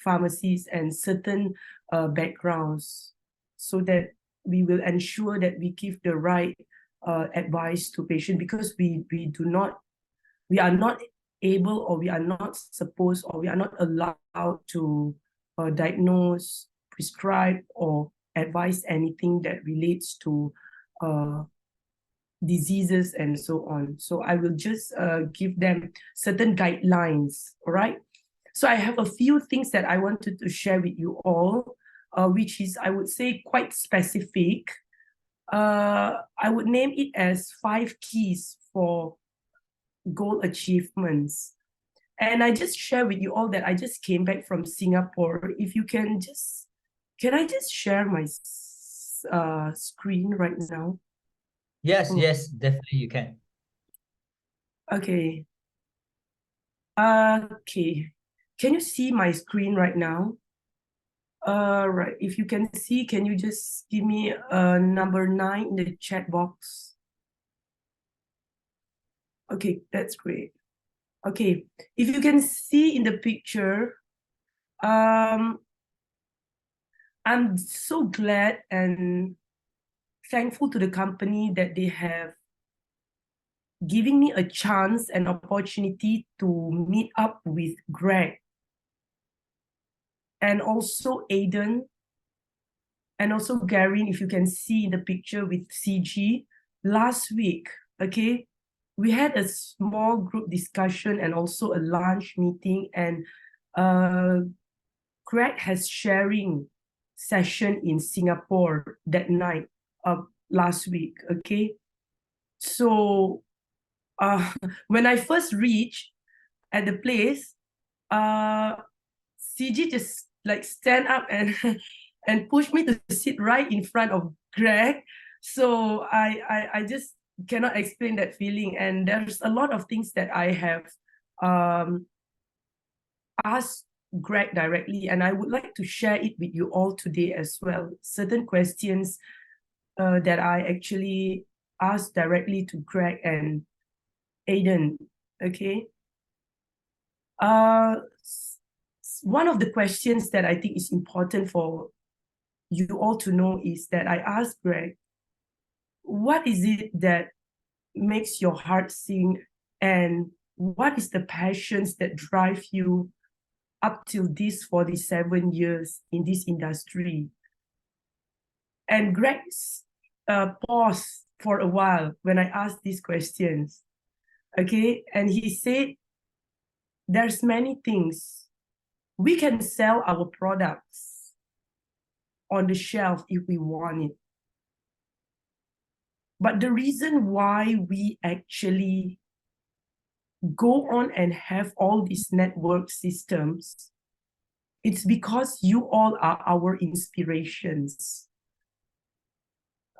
pharmacists, and certain backgrounds, so that we will ensure that we give the right advice to patient, because we are not able, or we are not supposed, or we are not allowed to diagnose, prescribe, or advise anything that relates to diseases and so on. So I will just give them certain guidelines, all right? So I have a few things that I wanted to share with you all, which is, I would say, quite specific. I would name it as 5 keys for goal achievements. And I just share with you all that I just came back from Singapore. If you can I just share my screen right now? Yes, yes, definitely you can. Okay. Okay. Can you see my screen right now? Right. If you can see, can you just give me number 9 in the chat box? Okay, that's great. Okay, if you can see in the picture, I'm so glad and thankful to the company that they have giving me a chance and opportunity to meet up with Greg and also Aiden and also Garin, if you can see in the picture with CG last week. Okay, we had a small group discussion and also a lunch meeting, and Greg has sharing session in Singapore that night of last week. Okay, so when I first reached at the place, CG just like stand up and and push me to sit right in front of Greg. So I just cannot explain that feeling. And there's a lot of things that I have asked Greg directly, and I would like to share it with you all today as well. Certain questions that I actually asked directly to Greg and Aiden. Okay. One of the questions that I think is important for you all to know is that I asked Greg, what is it that makes your heart sing, and what is the passions that drive you up till these 47 years in this industry? And Greg paused for a while when I asked these questions. Okay, and he said, there's many things. We can sell our products on the shelf if we want it. But the reason why we actually go on and have all these network systems, it's because you all are our inspirations.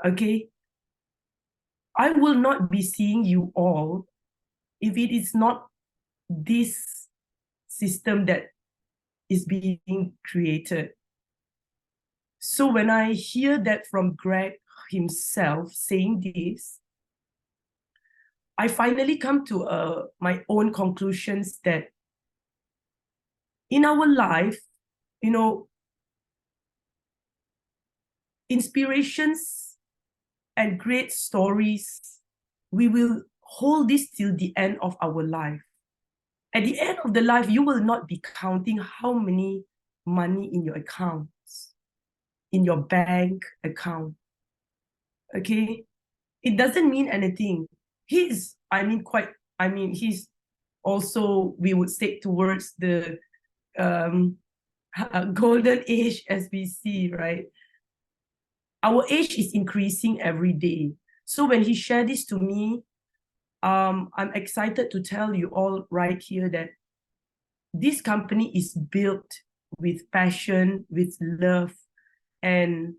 Okay? I will not be seeing you all if it is not this system that is being created. So when I hear that from Greg himself saying this, I finally come to my own conclusions that in our life, you know, inspirations and great stories, we will hold this till the end of our life. At the end of the life, you will not be counting how many money in your accounts, in your bank account. Okay? It doesn't mean anything. He's also, we would say, towards the golden age, as we see, right? Our age is increasing every day. So when he shared this to me, I'm excited to tell you all right here that this company is built with passion, with love, and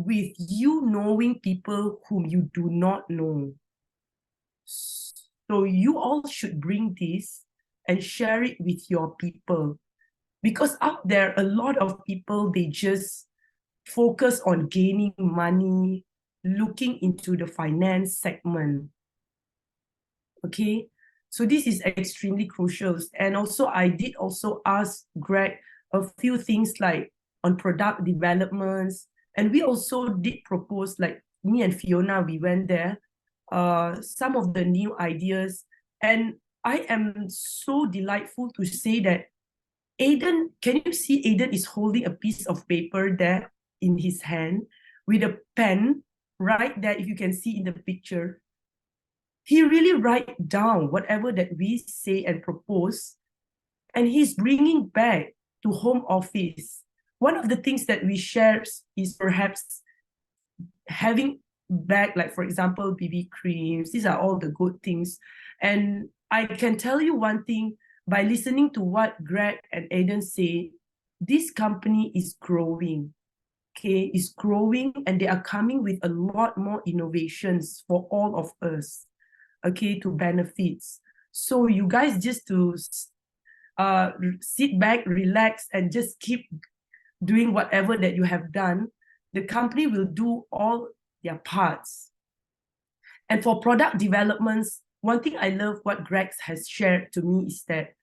with you knowing people whom you do not know. So you all should bring this and share it with your people. Because out there, a lot of people, they just focus on gaining money, looking into the finance segment. Okay, so this is extremely crucial. And also, I did also ask Greg a few things like on product developments. And we also did propose, like me and Fiona, we went there, some of the new ideas. And I am so delightful to say that Aiden, can you see Aiden is holding a piece of paper there in his hand with a pen right there, if you can see in the picture. He really write down whatever that we say and propose, and he's bringing back to home office. One of the things that we share is perhaps having back, like for example, BB creams. These are all the good things. And I can tell you one thing, by listening to what Greg and Aiden say, this company is growing. Okay, is growing, and they are coming with a lot more innovations for all of us, okay, to benefits. So you guys just to sit back, relax, and just keep doing whatever that you have done. The company will do all their parts. And for product developments, one thing I love what Greg has shared to me is that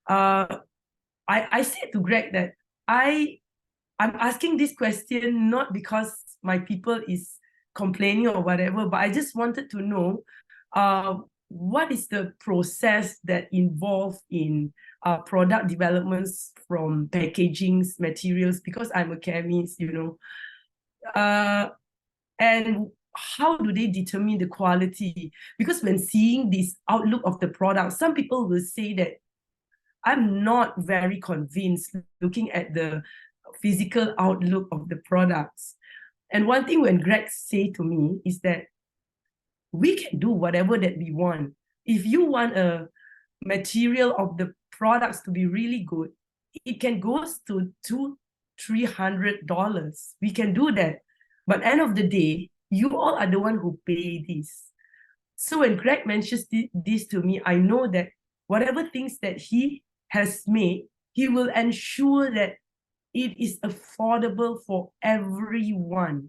I said to Greg that I'm asking this question not because my people is complaining or whatever, but I just wanted to know what is the process that involved in product developments, from packagings, materials, because I'm a chemist, you know, and how do they determine the quality? Because when seeing this outlook of the product, some people will say that I'm not very convinced looking at the physical outlook of the products. And one thing when Greg say to me is that we can do whatever that we want. If you want a material of the products to be really good, it can go to $200-300. We can do that. But end of the day, you all are the one who pay this. So when Greg mentions this to me, I know that whatever things that he has made, he will ensure that it is affordable for everyone.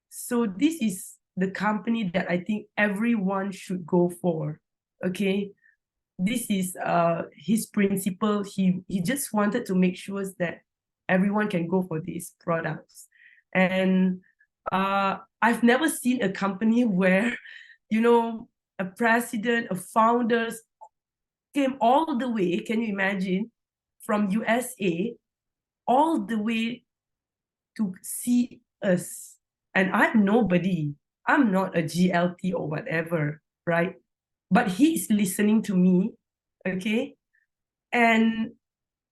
So this is the company that I think everyone should go for. Okay, this is his principle. He just wanted to make sure that everyone can go for these products. And I've never seen a company where, you know, a president, a founders came all the way, can you imagine, from USA all the way to see us. And I'm nobody. I'm not a GLT or whatever, right? But he's listening to me, okay? And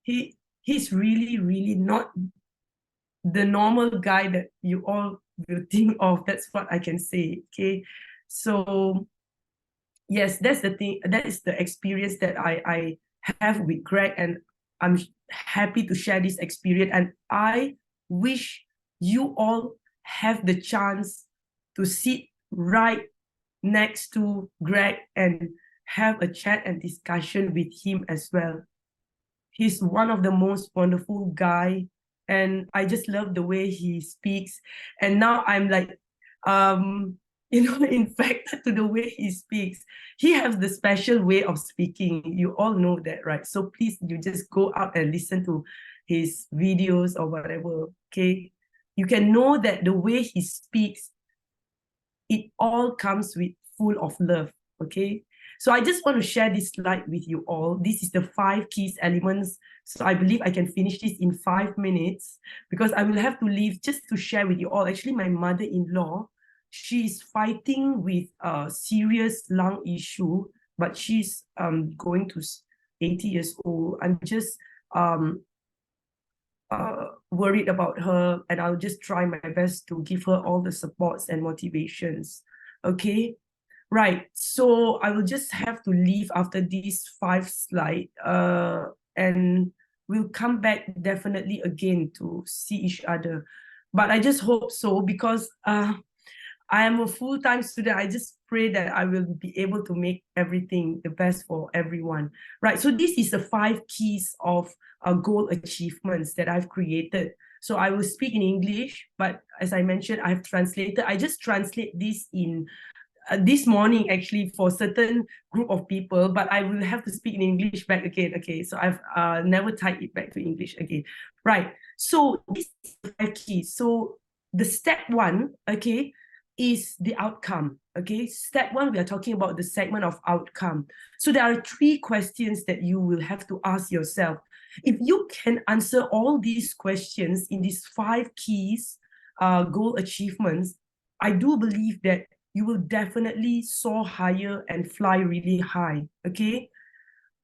he's really, really not the normal guy that you all will think of. That's what I can say, okay? So yes, that's the thing. That is the experience that I have with Greg, and I'm happy to share this experience. And I wish you all have the chance to sit right next to Greg and have a chat and discussion with him as well. He's one of the most wonderful guy, and I just love the way he speaks. And now I'm like, you know, infected to the way he speaks. He has the special way of speaking. You all know that, right? So please, you just go out and listen to his videos or whatever, okay? You can know that the way he speaks, it all comes with full of love, okay? So I just want to share this slide with you all. This is the 5 key elements. So I believe I can finish this in 5 minutes, because I will have to leave just to share with you all. Actually, my mother-in-law, she's fighting with a serious lung issue, but she's going to 80 years old. I'm just worried about her, and I'll just try my best to give her all the supports and motivations. Okay, right. So I will just have to leave after these 5 slides, and we'll come back definitely again to see each other. but I just hope so, because I am a full-time student. I just pray that I will be able to make everything the best for everyone, right? So this is the 5 keys of goal achievements that I've created. So I will speak in English, but as I mentioned, I've translated. I just translate this in this morning actually for certain group of people, but I will have to speak in English back again. Okay, so I've never typed it back to English again. Right, so this is the 5 keys. So the step 1, okay, is the outcome. Okay, step 1, we are talking about the segment of outcome. So there are 3 questions that you will have to ask yourself. If you can answer all these questions in these 5 keys, goal achievements, I do believe that you will definitely soar higher and fly really high, okay?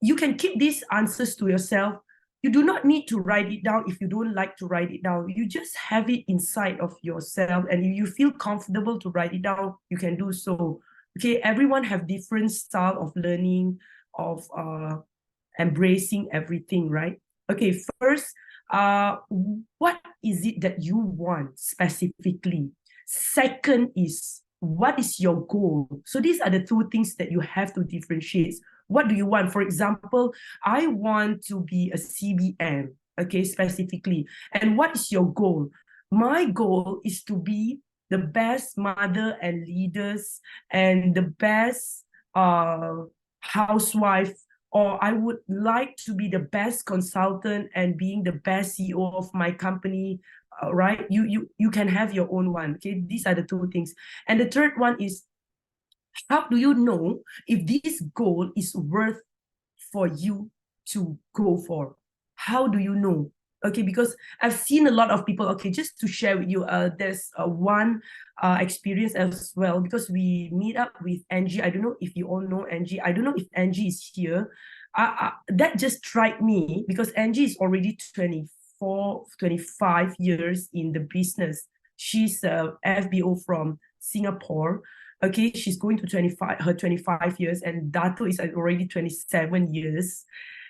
You can keep these answers to yourself. You do not need to write it down if you don't like to write it down. You just have it inside of yourself, and if you feel comfortable to write it down, you can do so. Okay, everyone have different style of learning, of embracing everything, right? Okay, first, what is it that you want specifically? Second is, what is your goal? So these are the 2 things that you have to differentiate. What do you want? For example, I want to be a CBM, okay, specifically. And what is your goal? My goal is to be the best mother and leaders and the best housewife, or I would like to be the best consultant and being the best CEO of my company, right? You can have your own one, okay? These are the 2 things. And the third one is, how do you know if this goal is worth for you to go for? How do you know? Okay, because I've seen a lot of people, okay, just to share with you, there's one experience as well, because we meet up with Angie. I don't know if you all know Angie. I don't know if Angie is here. That just struck me, because Angie is already 24, 25 years in the business. She's a FBO from Singapore. Okay, she's going to 25 years, and Dato is already 27 years.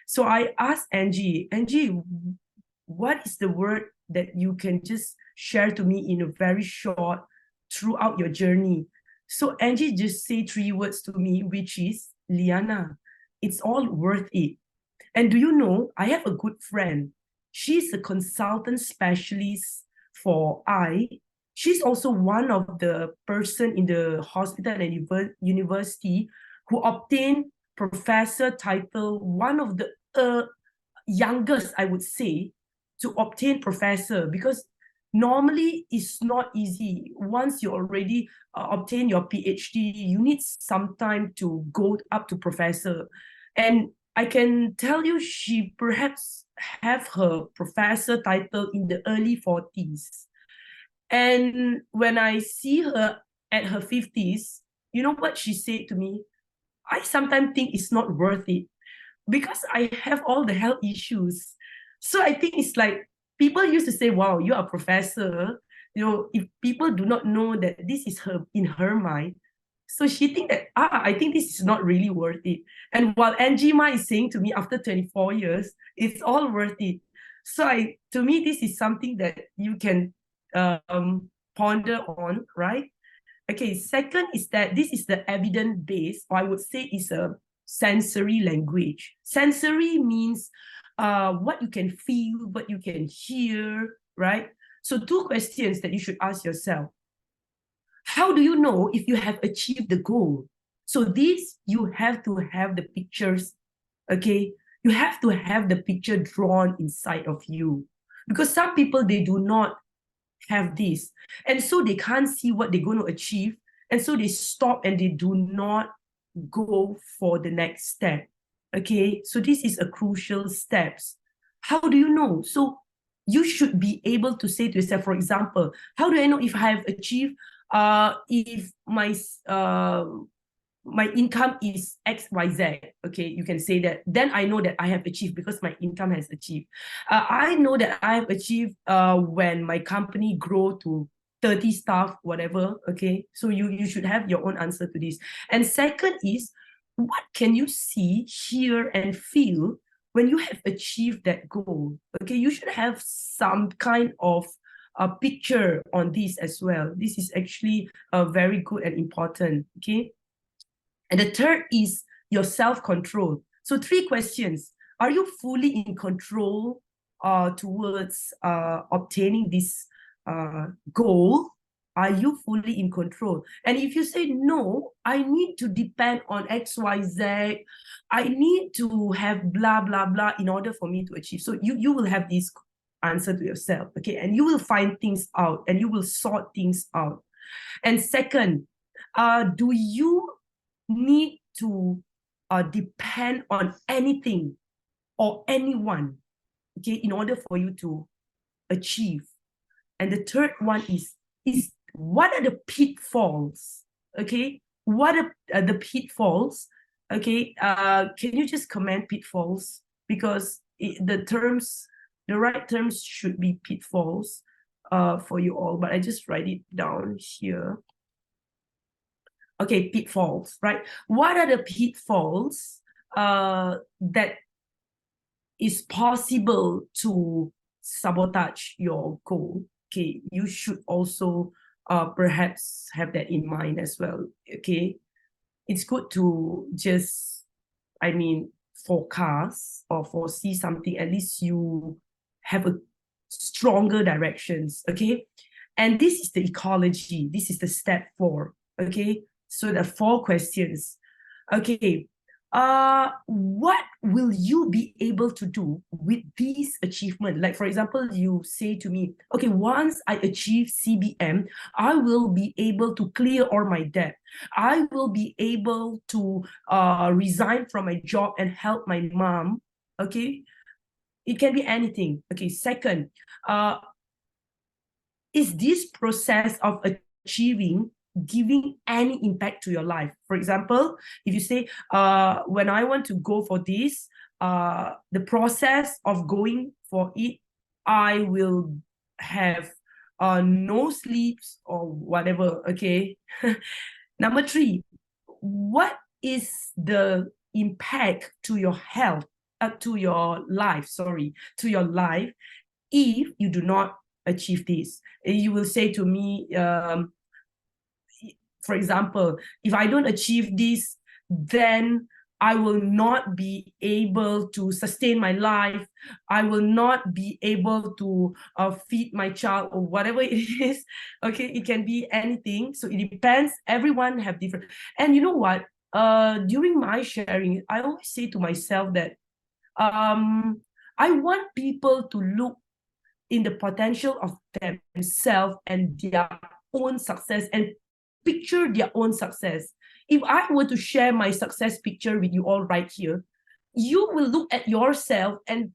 So I asked Angie, what is the word that you can just share to me in a very short throughout your journey? So Angie just say 3 words to me, which is, Liana, it's all worth it. And do you know, I have a good friend. She's a consultant specialist for eye. She's also one of the person in the hospital and university who obtained professor title, one of the youngest, I would say, to obtain professor, because normally it's not easy. Once you already obtain your PhD, you need some time to go up to professor. And I can tell you, she perhaps have her professor title in the early 40s. And when I see her at her 50s, you know what she said to me? I sometimes think it's not worth it, because I have all the health issues. So I think it's like, people used to say, wow, you're a professor. You know, if people do not know that this is her in her mind, so she think that, I think this is not really worth it. And while Angie Ma is saying to me after 24 years, it's all worth it. So to me, this is something that you can ponder on, right? Okay, second is that this is the evidence base, or I would say is a sensory language. Sensory means what you can feel, what you can hear, right? So 2 questions that you should ask yourself. How do you know if you have achieved the goal? So this, you have to have the pictures, okay? You have to have the picture drawn inside of you, because some people, they do not have this, and so they can't see what they're going to achieve, and so they stop and they do not go for the next step. Okay, so this is a crucial steps. How do you know? So you should be able to say to yourself, for example, how do I know if I have achieved, if my income is XYZ, okay, you can say that, then I know that I have achieved because my income has achieved. I know that I have achieved when my company grow to 30 staff, whatever, okay? So you should have your own answer to this. And second is, what can you see, hear, and feel when you have achieved that goal? Okay, you should have some kind of a picture on this as well. This is actually very good and important, okay? And the third is your self-control. So 3 questions. Are you fully in control towards obtaining this goal? Are you fully in control? And if you say, no, I need to depend on X, Y, Z, I need to have blah, blah, blah in order for me to achieve. So you will have this answer to yourself, okay? And you will find things out and you will sort things out. And second, do you need to depend on anything or anyone, okay, in order for you to achieve? And the third one is what are the pitfalls, okay? What are the pitfalls, okay? Can you just comment pitfalls? Because the right terms should be pitfalls for you all, but I just write it down here. Okay, pitfalls, right? What are the pitfalls that is possible to sabotage your goal? Okay, you should also perhaps have that in mind as well, okay? It's good to just, I mean, forecast or foresee something. At least you have a stronger directions, okay? And this is the ecology. This is the step 4, okay? So the 4 questions. Okay, what will you be able to do with these achievements? Like, for example, you say to me, okay, once I achieve CBM, I will be able to clear all my debt. I will be able to resign from my job and help my mom, okay? It can be anything. Okay, second, is this process of achieving giving any impact to your life? For example, if you say, when I want to go for this, the process of going for it, I will have no sleeps or whatever, okay? Number 3, what is the impact to your health, to your life, if you do not achieve this? You will say to me, for example, if I don't achieve this, then I will not be able to sustain my life. I will not be able to feed my child or whatever it is. Okay, it can be anything. So it depends. Everyone have different. And you know what? During my sharing, I always say to myself that I want people to look in the potential of themselves and their own success and picture their own success. If I were to share my success picture with you all right here, you will look at yourself and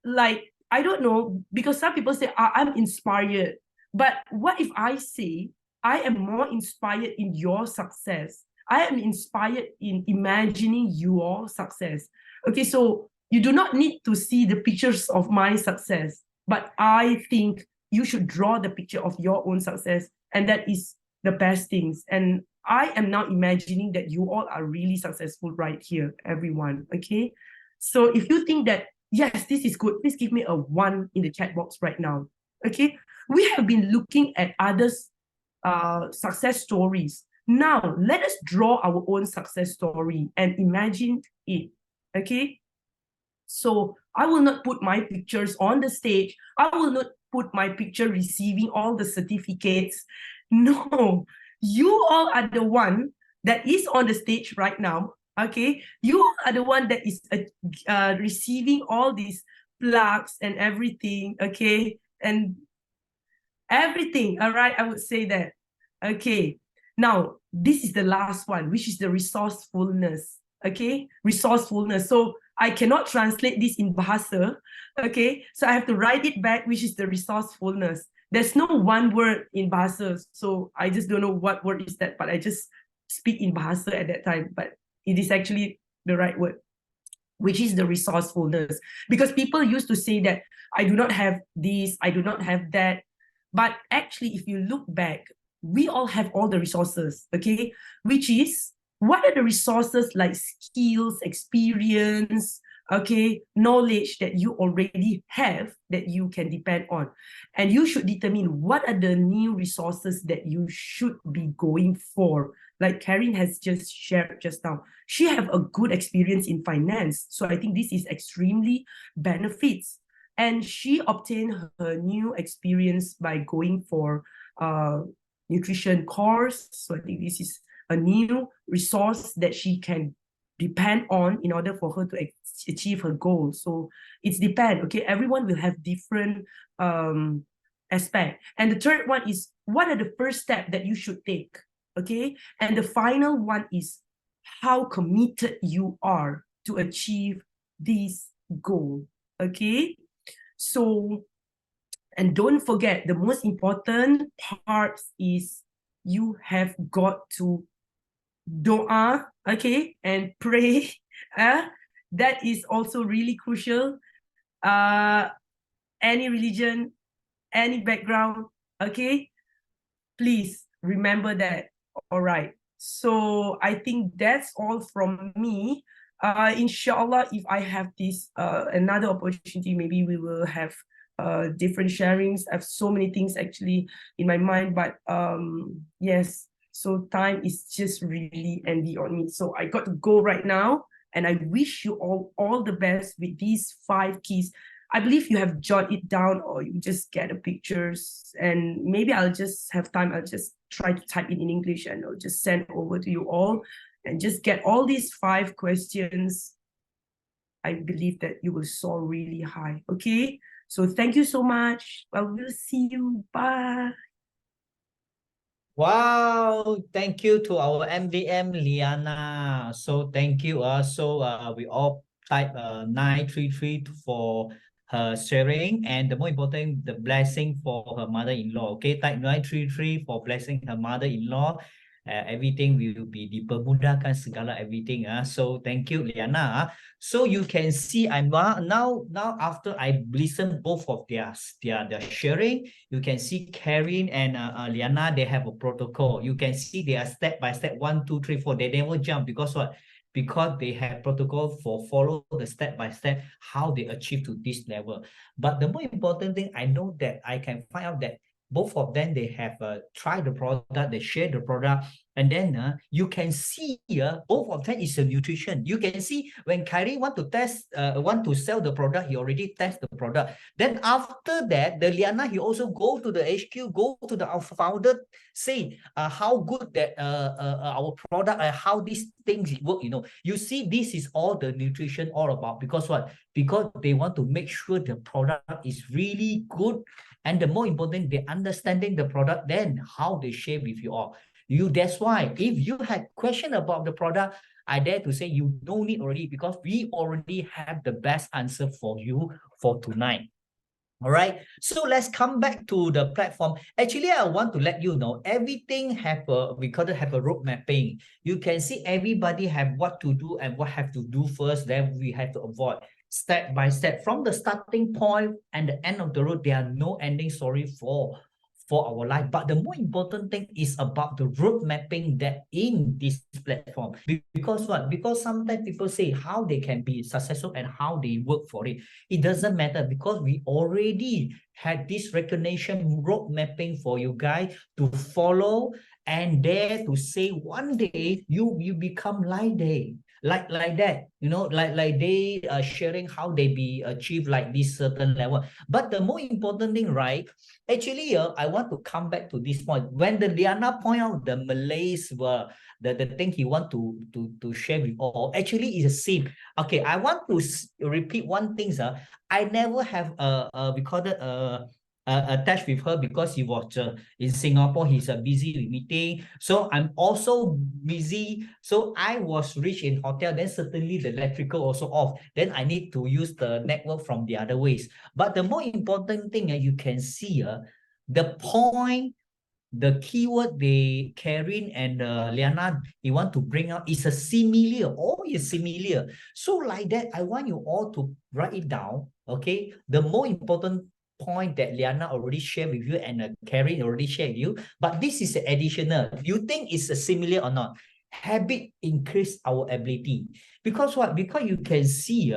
like, I don't know, because some people say, I'm inspired. But what if I say, I am more inspired in your success? I am inspired in imagining your success. Okay, so you do not need to see the pictures of my success, but I think you should draw the picture of your own success, and that is the best things. And I am now imagining that you all are really successful right here, everyone, okay? So if you think that, yes, this is good, please give me a 1 in the chat box right now, okay? We have been looking at others' success stories. Now, let us draw our own success story and imagine it, okay? So I will not put my pictures on the stage. I will not put my picture receiving all the certificates. No, you all are the one that is on the stage right now, okay? You are the one that is receiving all these plaques and everything, okay? And everything, all right? I would say that, okay? Now, this is the last one, which is the resourcefulness, okay? Resourcefulness. So I cannot translate this in Bahasa, okay? So I have to write it back, which is the resourcefulness. There's no one word in Bahasa, so I just don't know what word is that, but I just speak in Bahasa at that time, but it is actually the right word, which is the resourcefulness. Because people used to say that I do not have this, I do not have that. But actually, if you look back, we all have all the resources, okay? Which is, what are the resources like skills, experience, okay, knowledge that you already have that you can depend on. And you should determine what are the new resources that you should be going for. Like Karen has just shared just now, she have a good experience in finance. So I think this is extremely benefits. And she obtained her new experience by going for nutrition course. So I think this is a new resource that she can depend on in order for her to achieve her goal. So it's depend, okay? Everyone will have different aspect. And the third one is, what are the first steps that you should take, okay? And the final one is how committed you are to achieve this goal, okay? So, and don't forget, the most important part is you have got to doa, okay, and pray. That is also really crucial. Any religion, any background, okay, please remember that. All right. So I think that's all from me. Inshallah, if I have this another opportunity, maybe we will have different sharings. I have so many things actually in my mind, but yes, so time is just really envy on me. So I got to go right now, and I wish you all the best with these 5 keys. I believe you have jot it down, or you just get the pictures, and maybe I'll just have time. I'll just try to type it in English and I'll just send over to you all and just get all these 5 questions. I believe that you will soar really high. Okay. So thank you so much. I will see you. Bye. Wow, thank you to our MDM Liana. So thank you. We all type 933 for her sharing, and the more important, the blessing for her mother-in-law. Okay, type 933 for blessing her mother-in-law. Everything will be dipermudahkan segala everything. So thank you, Liana. So you can see, I'm now after I listen both of their sharing, you can see Karen and Liana, they have a protocol. You can see they are step by step, 1, 2, 3, 4. They never jump because what? Because they have protocol for follow the step by step how they achieve to this level. But the more important thing, I know that I can find out that both of them, they have tried the product, they share the product, and then you can see both of them is a nutrition. You can see when Kyrie want to sell the product, he already test the product. Then after that, the Liana, he also go to the HQ, go to the founder, say how good that our product, how these things work. You see, this is all the nutrition all about, because what? Because they want to make sure the product is really good. And the more important, they understanding the product, then how they share with you all. That's why if you had question about the product, I dare to say you don't need already, because we already have the best answer for you for tonight. All right, so let's come back to the platform. Actually, I want to let you know everything we call it have a road mapping. You can see everybody have what to do and what have to do first, then we have to avoid step by step from the starting point and the end of the road. There are no ending story for our life. But the more important thing is about the road mapping that in this platform. Because what? Because sometimes people say how they can be successful and how they work for it. It doesn't matter, because we already had this recognition road mapping for you guys to follow, and dare to say one day you become like they. Like that, like they are sharing how they be achieve like this certain level. But the more important thing, right? Actually, I want to come back to this point. When the Liana point out the Malays were the thing he want to share with all, actually is the same. Okay, I want to repeat one thing, sir. I never have recorded attached with her, because he was in Singapore. He's busy with meeting, so I'm also busy. So I was reached in hotel, then certainly the electrical also off, then I need to use the network from the other ways. But the more important thing, you can see the point, the keyword they Karen and Liana, they want to bring out is a similar. All is similar. So like that, I want you all to write it down. Okay, the more important point that Liana already shared with you and Karen already shared with you, but this is additional. You think it's a similar or not? Habit increase our ability. Because what? Because you can see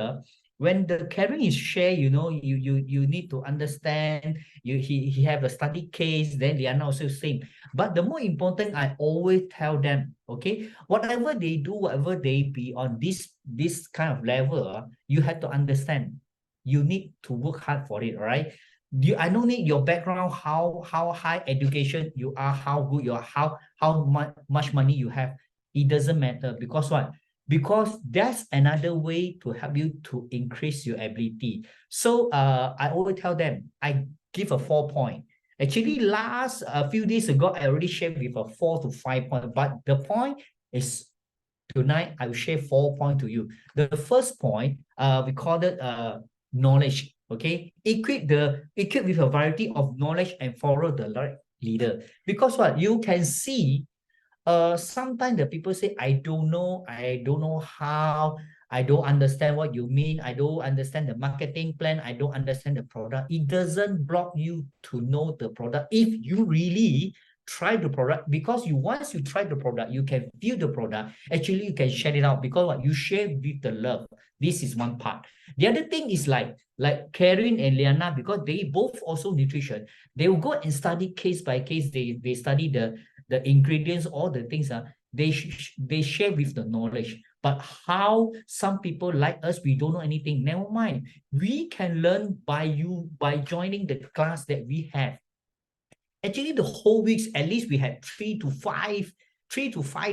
when the caring is shared, you know, you need to understand. He have a study case, then they are not also same. But the more important, I always tell them, okay, whatever they do, whatever they be on this kind of level, you have to understand. You need to work hard for it, right? I don't need your background, how high education you are, how good you are, how much money you have. It doesn't matter, because what? Because that's another way to help you to increase your ability. So I always tell them, I give a 4 point. Actually, last a few days ago, I already shared with a 4 to 5 point, but the point is tonight I will share 4 points to you. The first point, we call it knowledge. Okay, equip with a variety of knowledge and follow the right leader. Because what you can see, sometimes the people say, I don't know how, I don't understand what you mean, I don't understand the marketing plan, I don't understand the product. It doesn't block you to know the product if you really try the product. Because once you try the product, you can feel the product, actually you can share it out, because what you share with the love. This is one part. The other thing is like Karen and Liana, because they both also nutrition, they will go and study case by case. They study the ingredients, all the things, they share with the knowledge. But how some people like us, we don't know anything, never mind. We can learn by joining the class that we have. Actually, the whole weeks, at least we had 3 to 5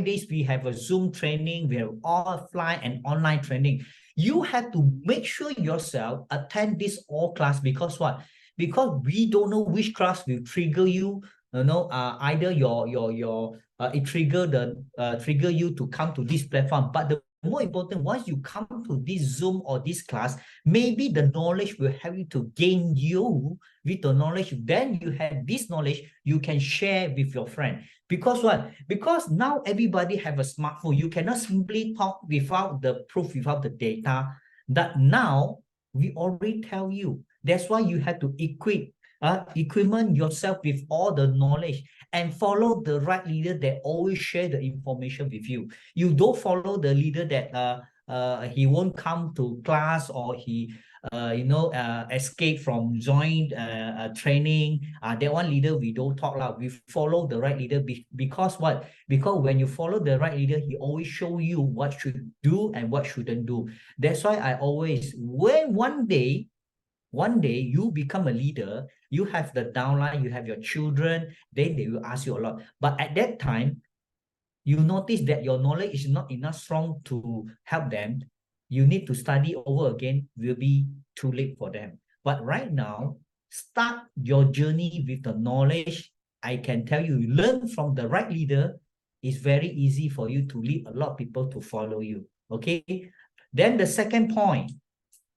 days, we have a Zoom training, we have offline and online training. You have to make sure yourself attend this all class, because what? Because we don't know which class will trigger you. Either it trigger you to come to this platform. But the more important, once you come to this Zoom or this class, maybe the knowledge will help you to gain you with the knowledge. Then you have this knowledge, you can share with your friend. Because what? Because now everybody have a smartphone. You cannot simply talk without the proof, without the data. That now we already tell you. That's why you have to equipment yourself with all the knowledge and follow the right leader that always share the information with you. You don't follow the leader that he won't come to class, or he escape from joint training. That one leader we don't talk loud. We follow the right leader because what? Because when you follow the right leader, he always show you what should do and what shouldn't do. That's why I always, when one day you become a leader, you have the downline, you have your children, then they will ask you a lot. But at that time, you notice that your knowledge is not enough strong to help them, you need to study over again, will be too late for them. But right now, start your journey with the knowledge. I can tell you, learn from the right leader. It's very easy for you to lead a lot of people to follow you. Okay. Then the second point,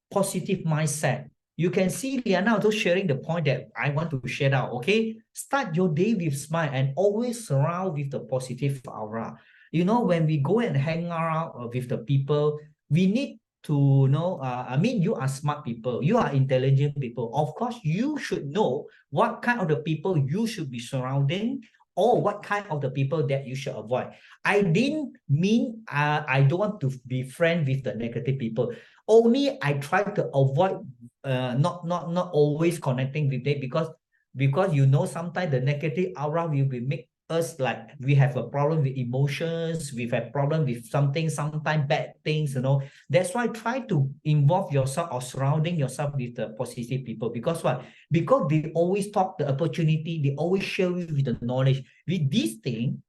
positive mindset. You can see Liana also sharing the point that I want to share out. Okay, start your day with smile and always surround with the positive aura. You know, when we go and hang around with the people, we need to know. I mean, you are smart people, you are intelligent people. Of course, you should know what kind of the people you should be surrounding, or what kind of the people that you should avoid. I didn't mean I don't want to be friends with the negative people. Only I try to avoid not always connecting with them, because you know, sometimes the negative aura will make us like we have a problem with emotions, we have problem with something, sometimes bad things, you know. That's why try to involve yourself or surrounding yourself with the positive people. Because what? Because they always talk the opportunity, they always share with the knowledge. With this thing,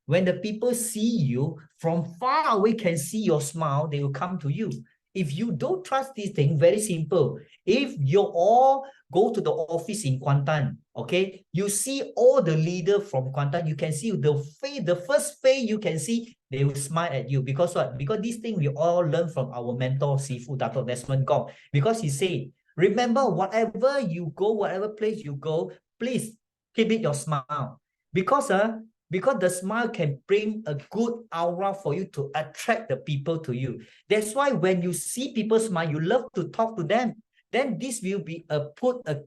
when the people see you from far away, can see your smile, they will come to you. If you don't trust this thing, very simple. If you all go to the office in Kuantan, okay, you see all the leader from Kuantan, you can see the face, the first face you can see, they will smile at you. Because what? Because this thing we all learn from our mentor, Sifu Dato Desmond Gong. Because he said, remember, whatever you go, whatever place you go, please keep it your smile. Because the smile can bring a good aura for you to attract the people to you. That's why when you see people smile, you love to talk to them. Then this will be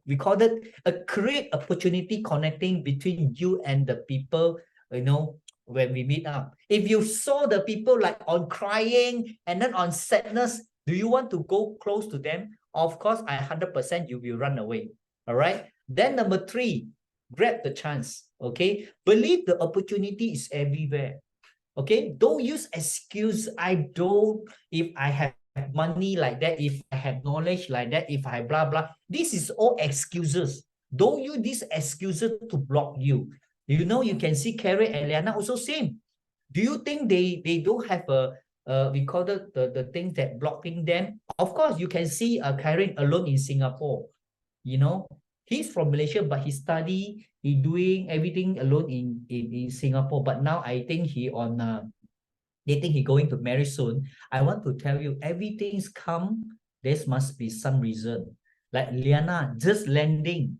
we call it a great opportunity connecting between you and the people, you know, when we meet up. If you saw the people like on crying and then on sadness, Do you want to go close to them? Of course, 100% you will run away. All right. Then number 3, grab the chance. Okay. Believe the opportunity is everywhere. Okay. Don't use excuse. I don't, if I have money like that, if I have knowledge like that, if I blah, blah. This is all excuses. Don't use these excuses to block you. You know, you can see Carrie and Liana also same. Do you think they don't have a we call it the thing that blocking them? Of course, you can see Karen alone in Singapore. You know, he's from Malaysia, but he study, he doing everything alone in Singapore. But now I think he on they think he going to marry soon. I want to tell you, everything's come. There must be some reason. Like Liana just landing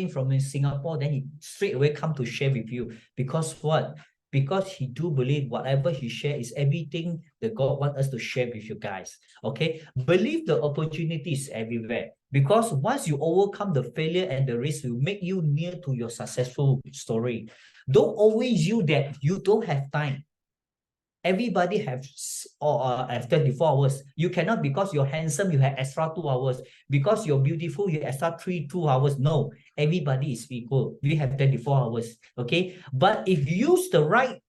from in Singapore, then he straight away come to share with you. Because what? Because he do believe whatever he share is everything that God want us to share with you guys. Okay, believe the opportunities everywhere. Because once you overcome the failure and the risk, will make you near to your successful story. Don't always you that you don't have time. Everybody have 24 hours. You cannot, because you're handsome, you have extra 2 hours. Because you're beautiful, you extra 2 hours. No, everybody is equal. We have 24 hours. Okay. But if you use the right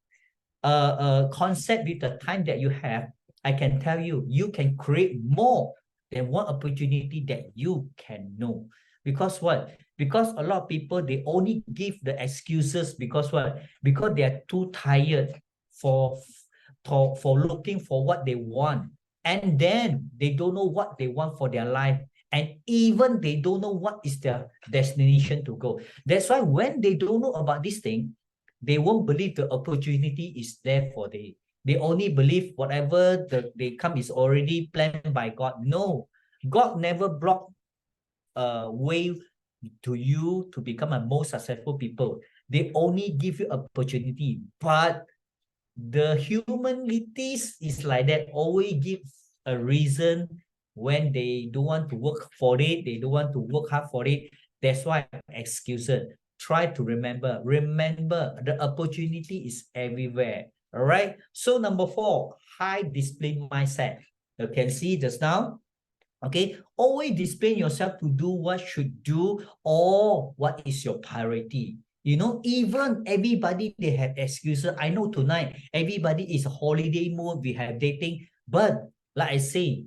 concept with the time that you have, I can tell you, you can create more than one opportunity that you can know. Because what? Because a lot of people, they only give the excuses because what? Because they are too tired for looking for what they want, and then they don't know what they want for their life, and even they don't know what is their destination to go. That's why when they don't know about this thing, they won't believe the opportunity is there for they. They only believe whatever they come is already planned by God. No, God never block a way to you to become a most successful people. They only give you opportunity, but the humanities is like that, always give a reason when they don't want to work for it, they don't want to work hard for it. That's why excuses. Try to remember the opportunity is everywhere. All right, so number 4, high display mindset. You can see just now. Okay, always discipline yourself to do what should do or what is your priority. You know, even everybody, they have excuses. I know tonight, everybody is holiday mode, we have dating. But like I say,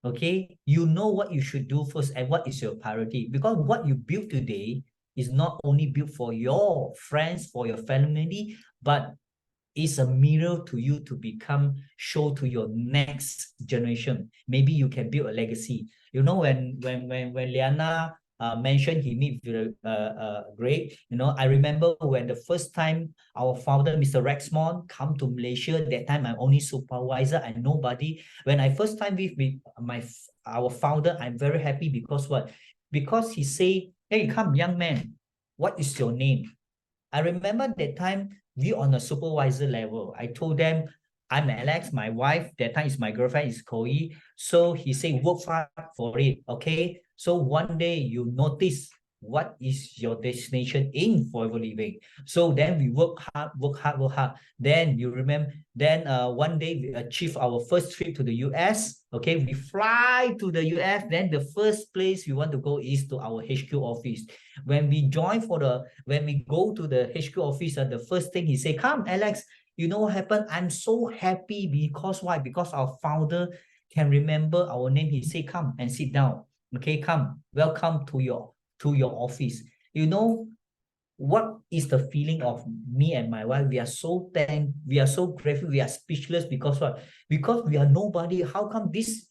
okay, you know what you should do first and what is your priority. Because what you build today is not only built for your friends, for your family, but it's a mirror to you to become, show to your next generation. Maybe you can build a legacy. You know, when Liana mentioned he meet with Greg, you know, I remember when the first time our founder, Mr. Rexmond, come to Malaysia, that time I'm only supervisor and nobody. When I first time with our founder, I'm very happy because what? Because he say, hey, come young man, what is your name? I remember that time we on a supervisor level. I told them, I'm Alex, my wife, that time is my girlfriend is Koi. So he said, work hard for it. Okay. So one day you notice what is your destination in forever living. So then we work hard. Then you remember, then one day we achieve our first trip to the US. Okay, we fly to the US. Then the first place we want to go is to our HQ office. When we go to the HQ office, the first thing he say, come Alex, you know what happened? I'm so happy because why? Because our founder can remember our name. He say, come and sit down. Okay, come, welcome to your office. You know what is the feeling of me and my wife? We are so grateful, we are speechless because what? Because we are nobody. How come this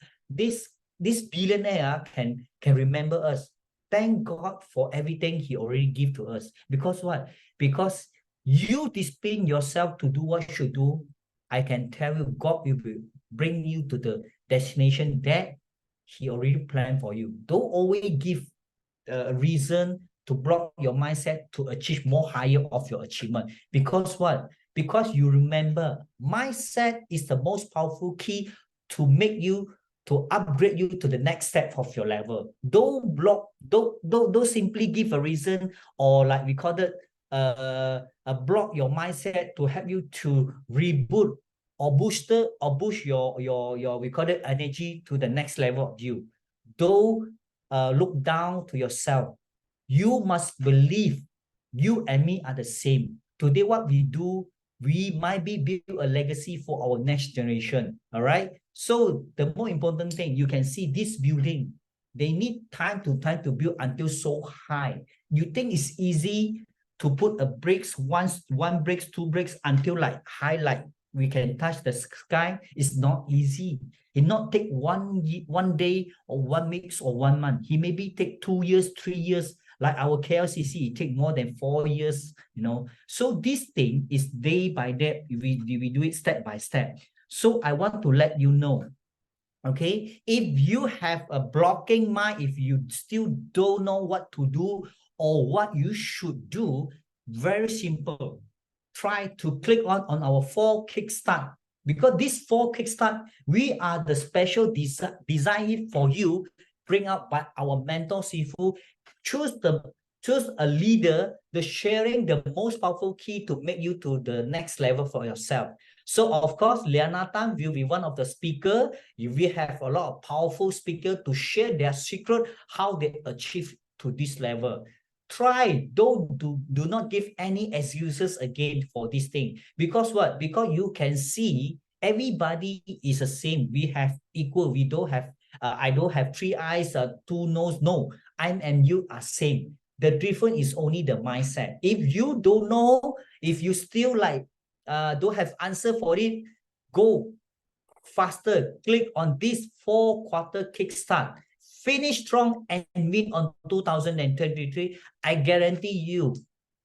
billionaire can remember us? Thank God for everything he already give to us. Because what? Because you discipline yourself to do what you should do. I can tell you, God will bring you to the destination that he already planned for you. Don't always give a reason to block your mindset to achieve more higher of your achievement. Because what? Because you remember, mindset is the most powerful key to make you, to upgrade you to the next step of your level. Don't simply give a reason, or like we call it block your mindset to help you to reboot or boost your we call it energy to the next level of you. Don't look down to yourself. You must believe you and me are the same. Today, what we do, we might be build a legacy for our next generation. All right. So the more important thing, you can see this building, they need time to build until so high. You think it's easy to put a bricks, one bricks, two bricks until like high, like we can touch the sky? It's not easy. It not take one day or 1 week or 1 month. He maybe take 2 years, 3 years. Like our KLCC, it take more than 4 years, you know. So this thing is day by day. We do it step by step. So I want to let you know, okay, if you have a blocking mind, if you still don't know what to do or what you should do, very simple. Try to click on our 4 kickstart, because this 4 kickstart, we are the special design for you, bring up by our mentor Sifu. Choose a leader, the sharing the most powerful key to make you to the next level for yourself. So of course, Liana Tan will be one of the speaker. We have a lot of powerful speakers to share their secret, how they achieve to this level. Try, do not give any excuses again for this thing. Because what? Because you can see everybody is the same. We have equal. We don't have, I don't have 3 eyes, 2 nose. No, I and you are same. The difference is only the mindset. If you don't know, if you still like, don't have answer for it, go faster. Click on this 4-quarter kickstart. Finish strong and win on 2023. I guarantee you,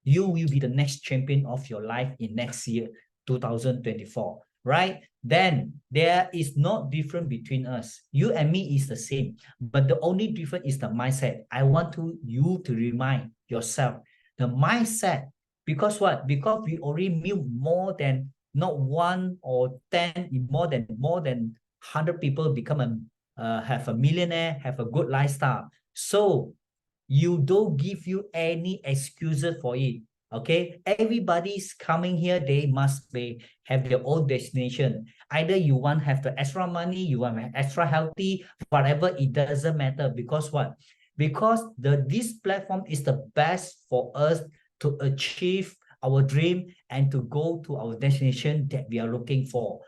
you will be the next champion of your life in next year, 2024. Right? Then there is no difference between us. You and me is the same, but the only difference is the mindset. I want you to remind yourself the mindset. Because what? Because we already knew more than not 1 or 10, more than 100 people become have a millionaire, have a good lifestyle. So you don't give you any excuses for it. Okay, everybody's coming here, they must have their own destination. Either you want to have the extra money, you want to have extra healthy, whatever, it doesn't matter. Because what? Because this platform is the best for us to achieve our dream and to go to our destination that we are looking for.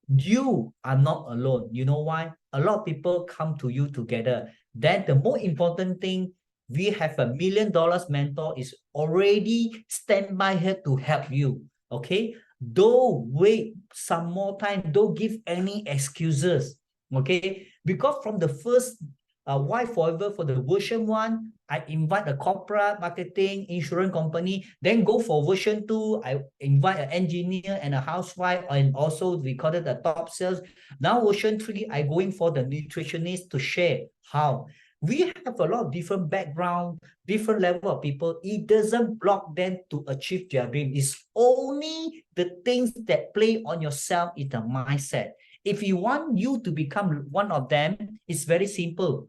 You are not alone. You know why? A lot of people come to you together. Then the more important thing, we have a $1 million mentor is already stand by here to help you. Okay, don't wait some more time. Don't give any excuses. Okay, because from the first why forever, for the version 1, I invite a corporate marketing insurance company. Then go for version 2, I invite an engineer and a housewife, and also we call it the top sales. Now version 3, I going for the nutritionist to share how. We have a lot of different background, different level of people. It doesn't block them to achieve their dream. It's only the things that play on yourself in the mindset. If you want you to become one of them, it's very simple.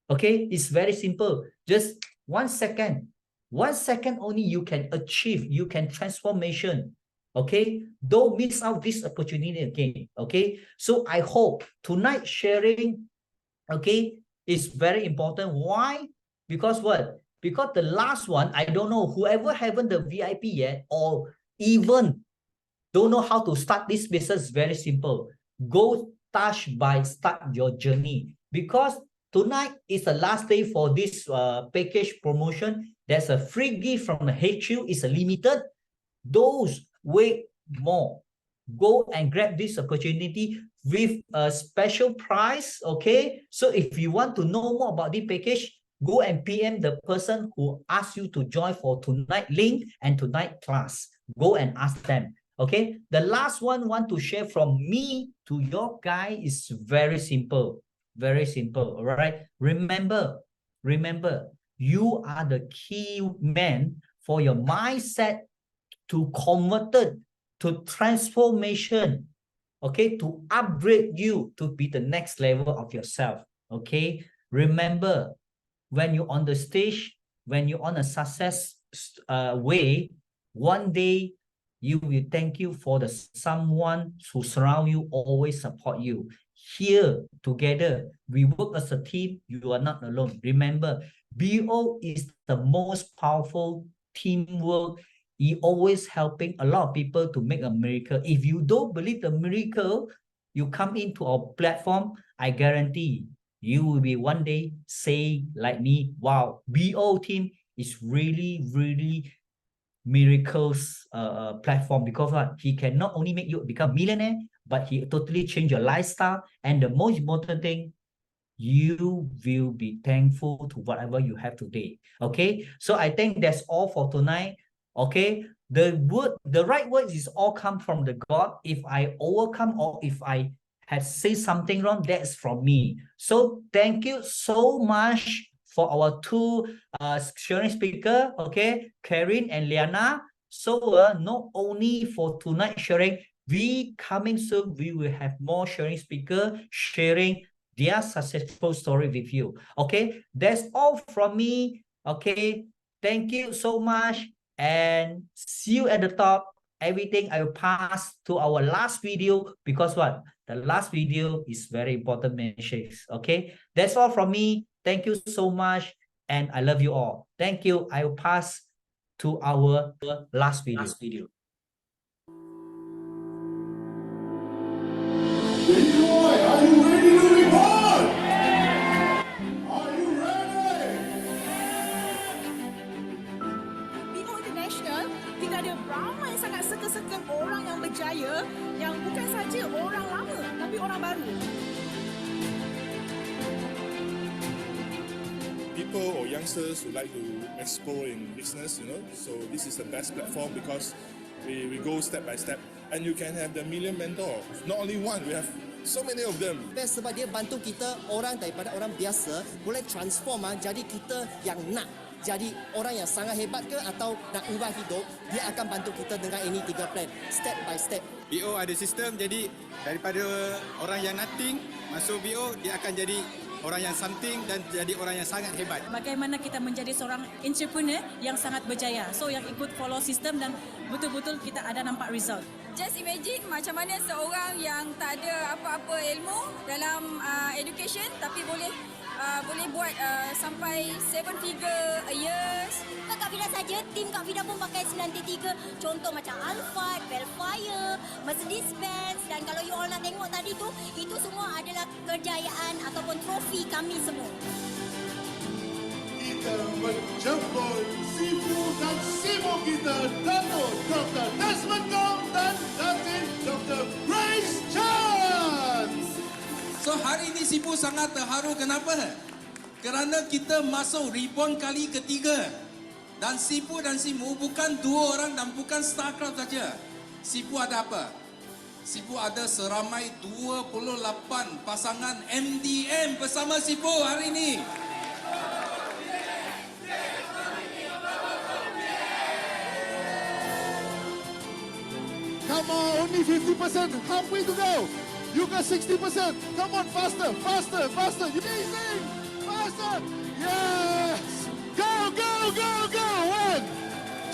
Okay, it's very simple. Just 1 second. 1 second only you can achieve, you can transformation. Okay, don't miss out this opportunity again. Okay, so I hope tonight sharing, okay, is very important. Why? Because what? Because the last one, I don't know, whoever haven't the VIP yet, or even don't know how to start this business, very simple. Go touch by start your journey. Because tonight is the last day for this package promotion. There's a free gift from the HQ. It's a limited. Those wait more. Go and grab this opportunity with a special price. Okay, so if you want to know more about the package, go and PM the person who asked you to join for tonight link and tonight class. Go and ask them. Okay, the last one want to share from me to your guy is very simple. Very simple. All right, remember, you are the key man for your mindset to convert it to transformation. Okay, to upgrade you to be the next level of yourself. Okay, remember, when you're on the stage, when you're on a success way, one day you will thank you for the someone who surround you, always support you. Here, together, we work as a team. You are not alone. Remember, BO is the most powerful teamwork. He always helping a lot of people to make a miracle. If you don't believe the miracle, you come into our platform, I guarantee you will be one day say like me, wow, BO team is really, really miracles platform, because he can not only make you become millionaire, but he totally change your lifestyle. And the most important thing, you will be thankful to whatever you have today. Okay, so I think that's all for tonight. Okay, the right words is all come from the God. If I overcome or if I had say something wrong, that's from me. So thank you so much for our two sharing speaker, okay, Karen and Liana. So not only for tonight sharing, we coming soon, we will have more sharing speaker sharing their successful story with you. Okay, that's all from me. Okay, thank you so much and see you at the top. Everything I will pass to our last video, because what? The last video is very important message. Okay, that's all from me. Thank you so much and I love you all. Thank you. I will pass to our last video. Boy, are you ready to report? Are you ready? BO International, kita ada ramai sangat circle-circle orang yang berjaya, yang bukan saja orang lama, tapi orang baru. People or youngsters who like to explore in business, so this is the best platform because we go step by step and you can have the million mentor. Not only one, we have so many of them. Best sebab dia bantu kita orang daripada orang biasa boleh transform jadi kita yang nak jadi orang yang sangat hebat ke atau nak ubah hidup, dia akan bantu kita dengan ini 3 plan step by step. BO ada sistem, jadi daripada orang yang nothing masuk BO, dia akan jadi orang yang something dan jadi orang yang sangat hebat. Bagaimana kita menjadi seorang entrepreneur yang sangat berjaya. So yang ikut follow sistem dan betul-betul kita ada nampak result. Just imagine macam mana seorang yang tak ada apa-apa ilmu dalam education tapi boleh buat sampai 7 figure a year. Bukan Kak Fida saja, tim Kak Fida pun pakai 93. Contoh macam Alphard, Bellfire, Mercedes-Benz, dan kalau you all nak tengok tadi tu, itu semua adalah kejayaan ataupun trofi kami semua. Kita menjemput Sifu dan Simo kita, Dato' Dr. Desmond Gong dan Datin Dr. Grace Chance. So hari ini Sifu sangat terharu. Kenapa? Kerana kita masuk reborn kali ketiga. Dan Sifu dan Simu bukan 2 orang dan bukan StarCraft saja. Sifu ada apa? Sifu ada seramai 28 pasangan MDM bersama Sifu hari ini. Come on, only 50%, halfway to go. You got 60%. Come on, faster, faster, faster. You amazing. Faster. Yes. Go, go, go, go.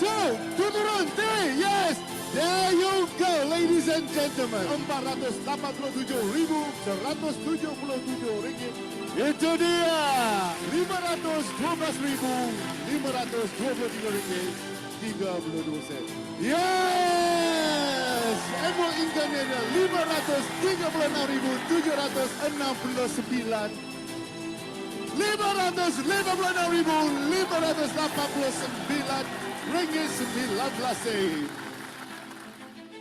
1, 2, turun, 3. Yes. There you go, ladies and gentlemen. 487,177 ringgit. Itu dia. 512,523 ringgit. 32 sen. Yes! Emerald Intermediate 536,769. 556,589 ringgit 19 sen.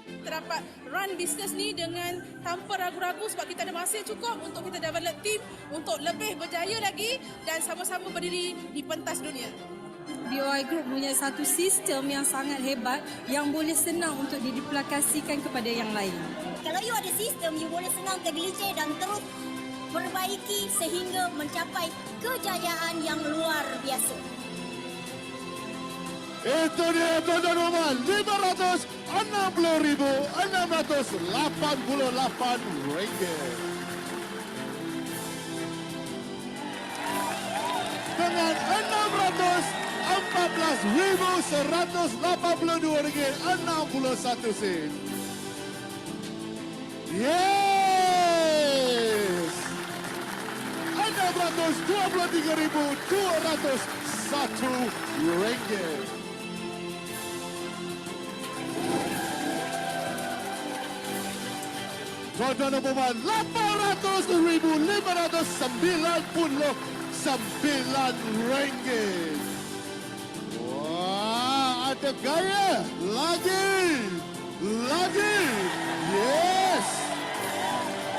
Kita dapat run business ni dengan tanpa ragu-ragu sebab kita ada masa yang cukup untuk kita develop team untuk lebih berjaya lagi dan sama-sama berdiri di pentas dunia. BOI Group punya satu sistem yang sangat hebat yang boleh senang untuk diduplikasikan kepada yang lain. Kalau you ada sistem, you boleh senang tergelincir dan terus perbaiki sehingga mencapai kejayaan yang luar biasa. Itu dia tuan-tuan Roman, 560,688 ringgit. Dengan 14,182 ringgit 61 sen. Yes. 623,201 ringgit. Tuan-tuan dan puan, 800,599 ringgit. Wah, ada gaya. Lagi. Yes.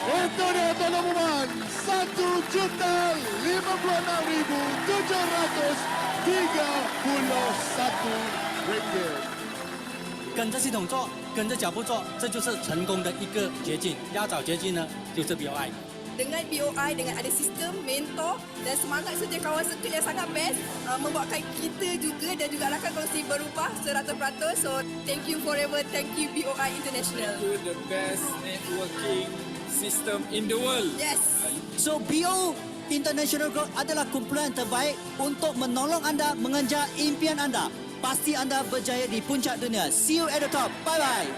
Itu dia tuan-tuan dan puan, 1,065,731 ringgit. 跟着系统做，跟着脚步做，这就是成功的一个捷径。要找捷径呢，就是 BOI。 Dengan BOI, dengan ada sistem, mentor dan semangat serta kawan circle yang sangat best, membuatkan kita juga dan juga rakan kongsi berubah 100%. So, thank you forever. Thank you BOI International. Itu the best networking system in the world. Yes. So BO International Group adalah kumpulan terbaik untuk menolong anda mengejar impian anda. Pasti anda berjaya di puncak dunia. See you at the top. Bye-bye.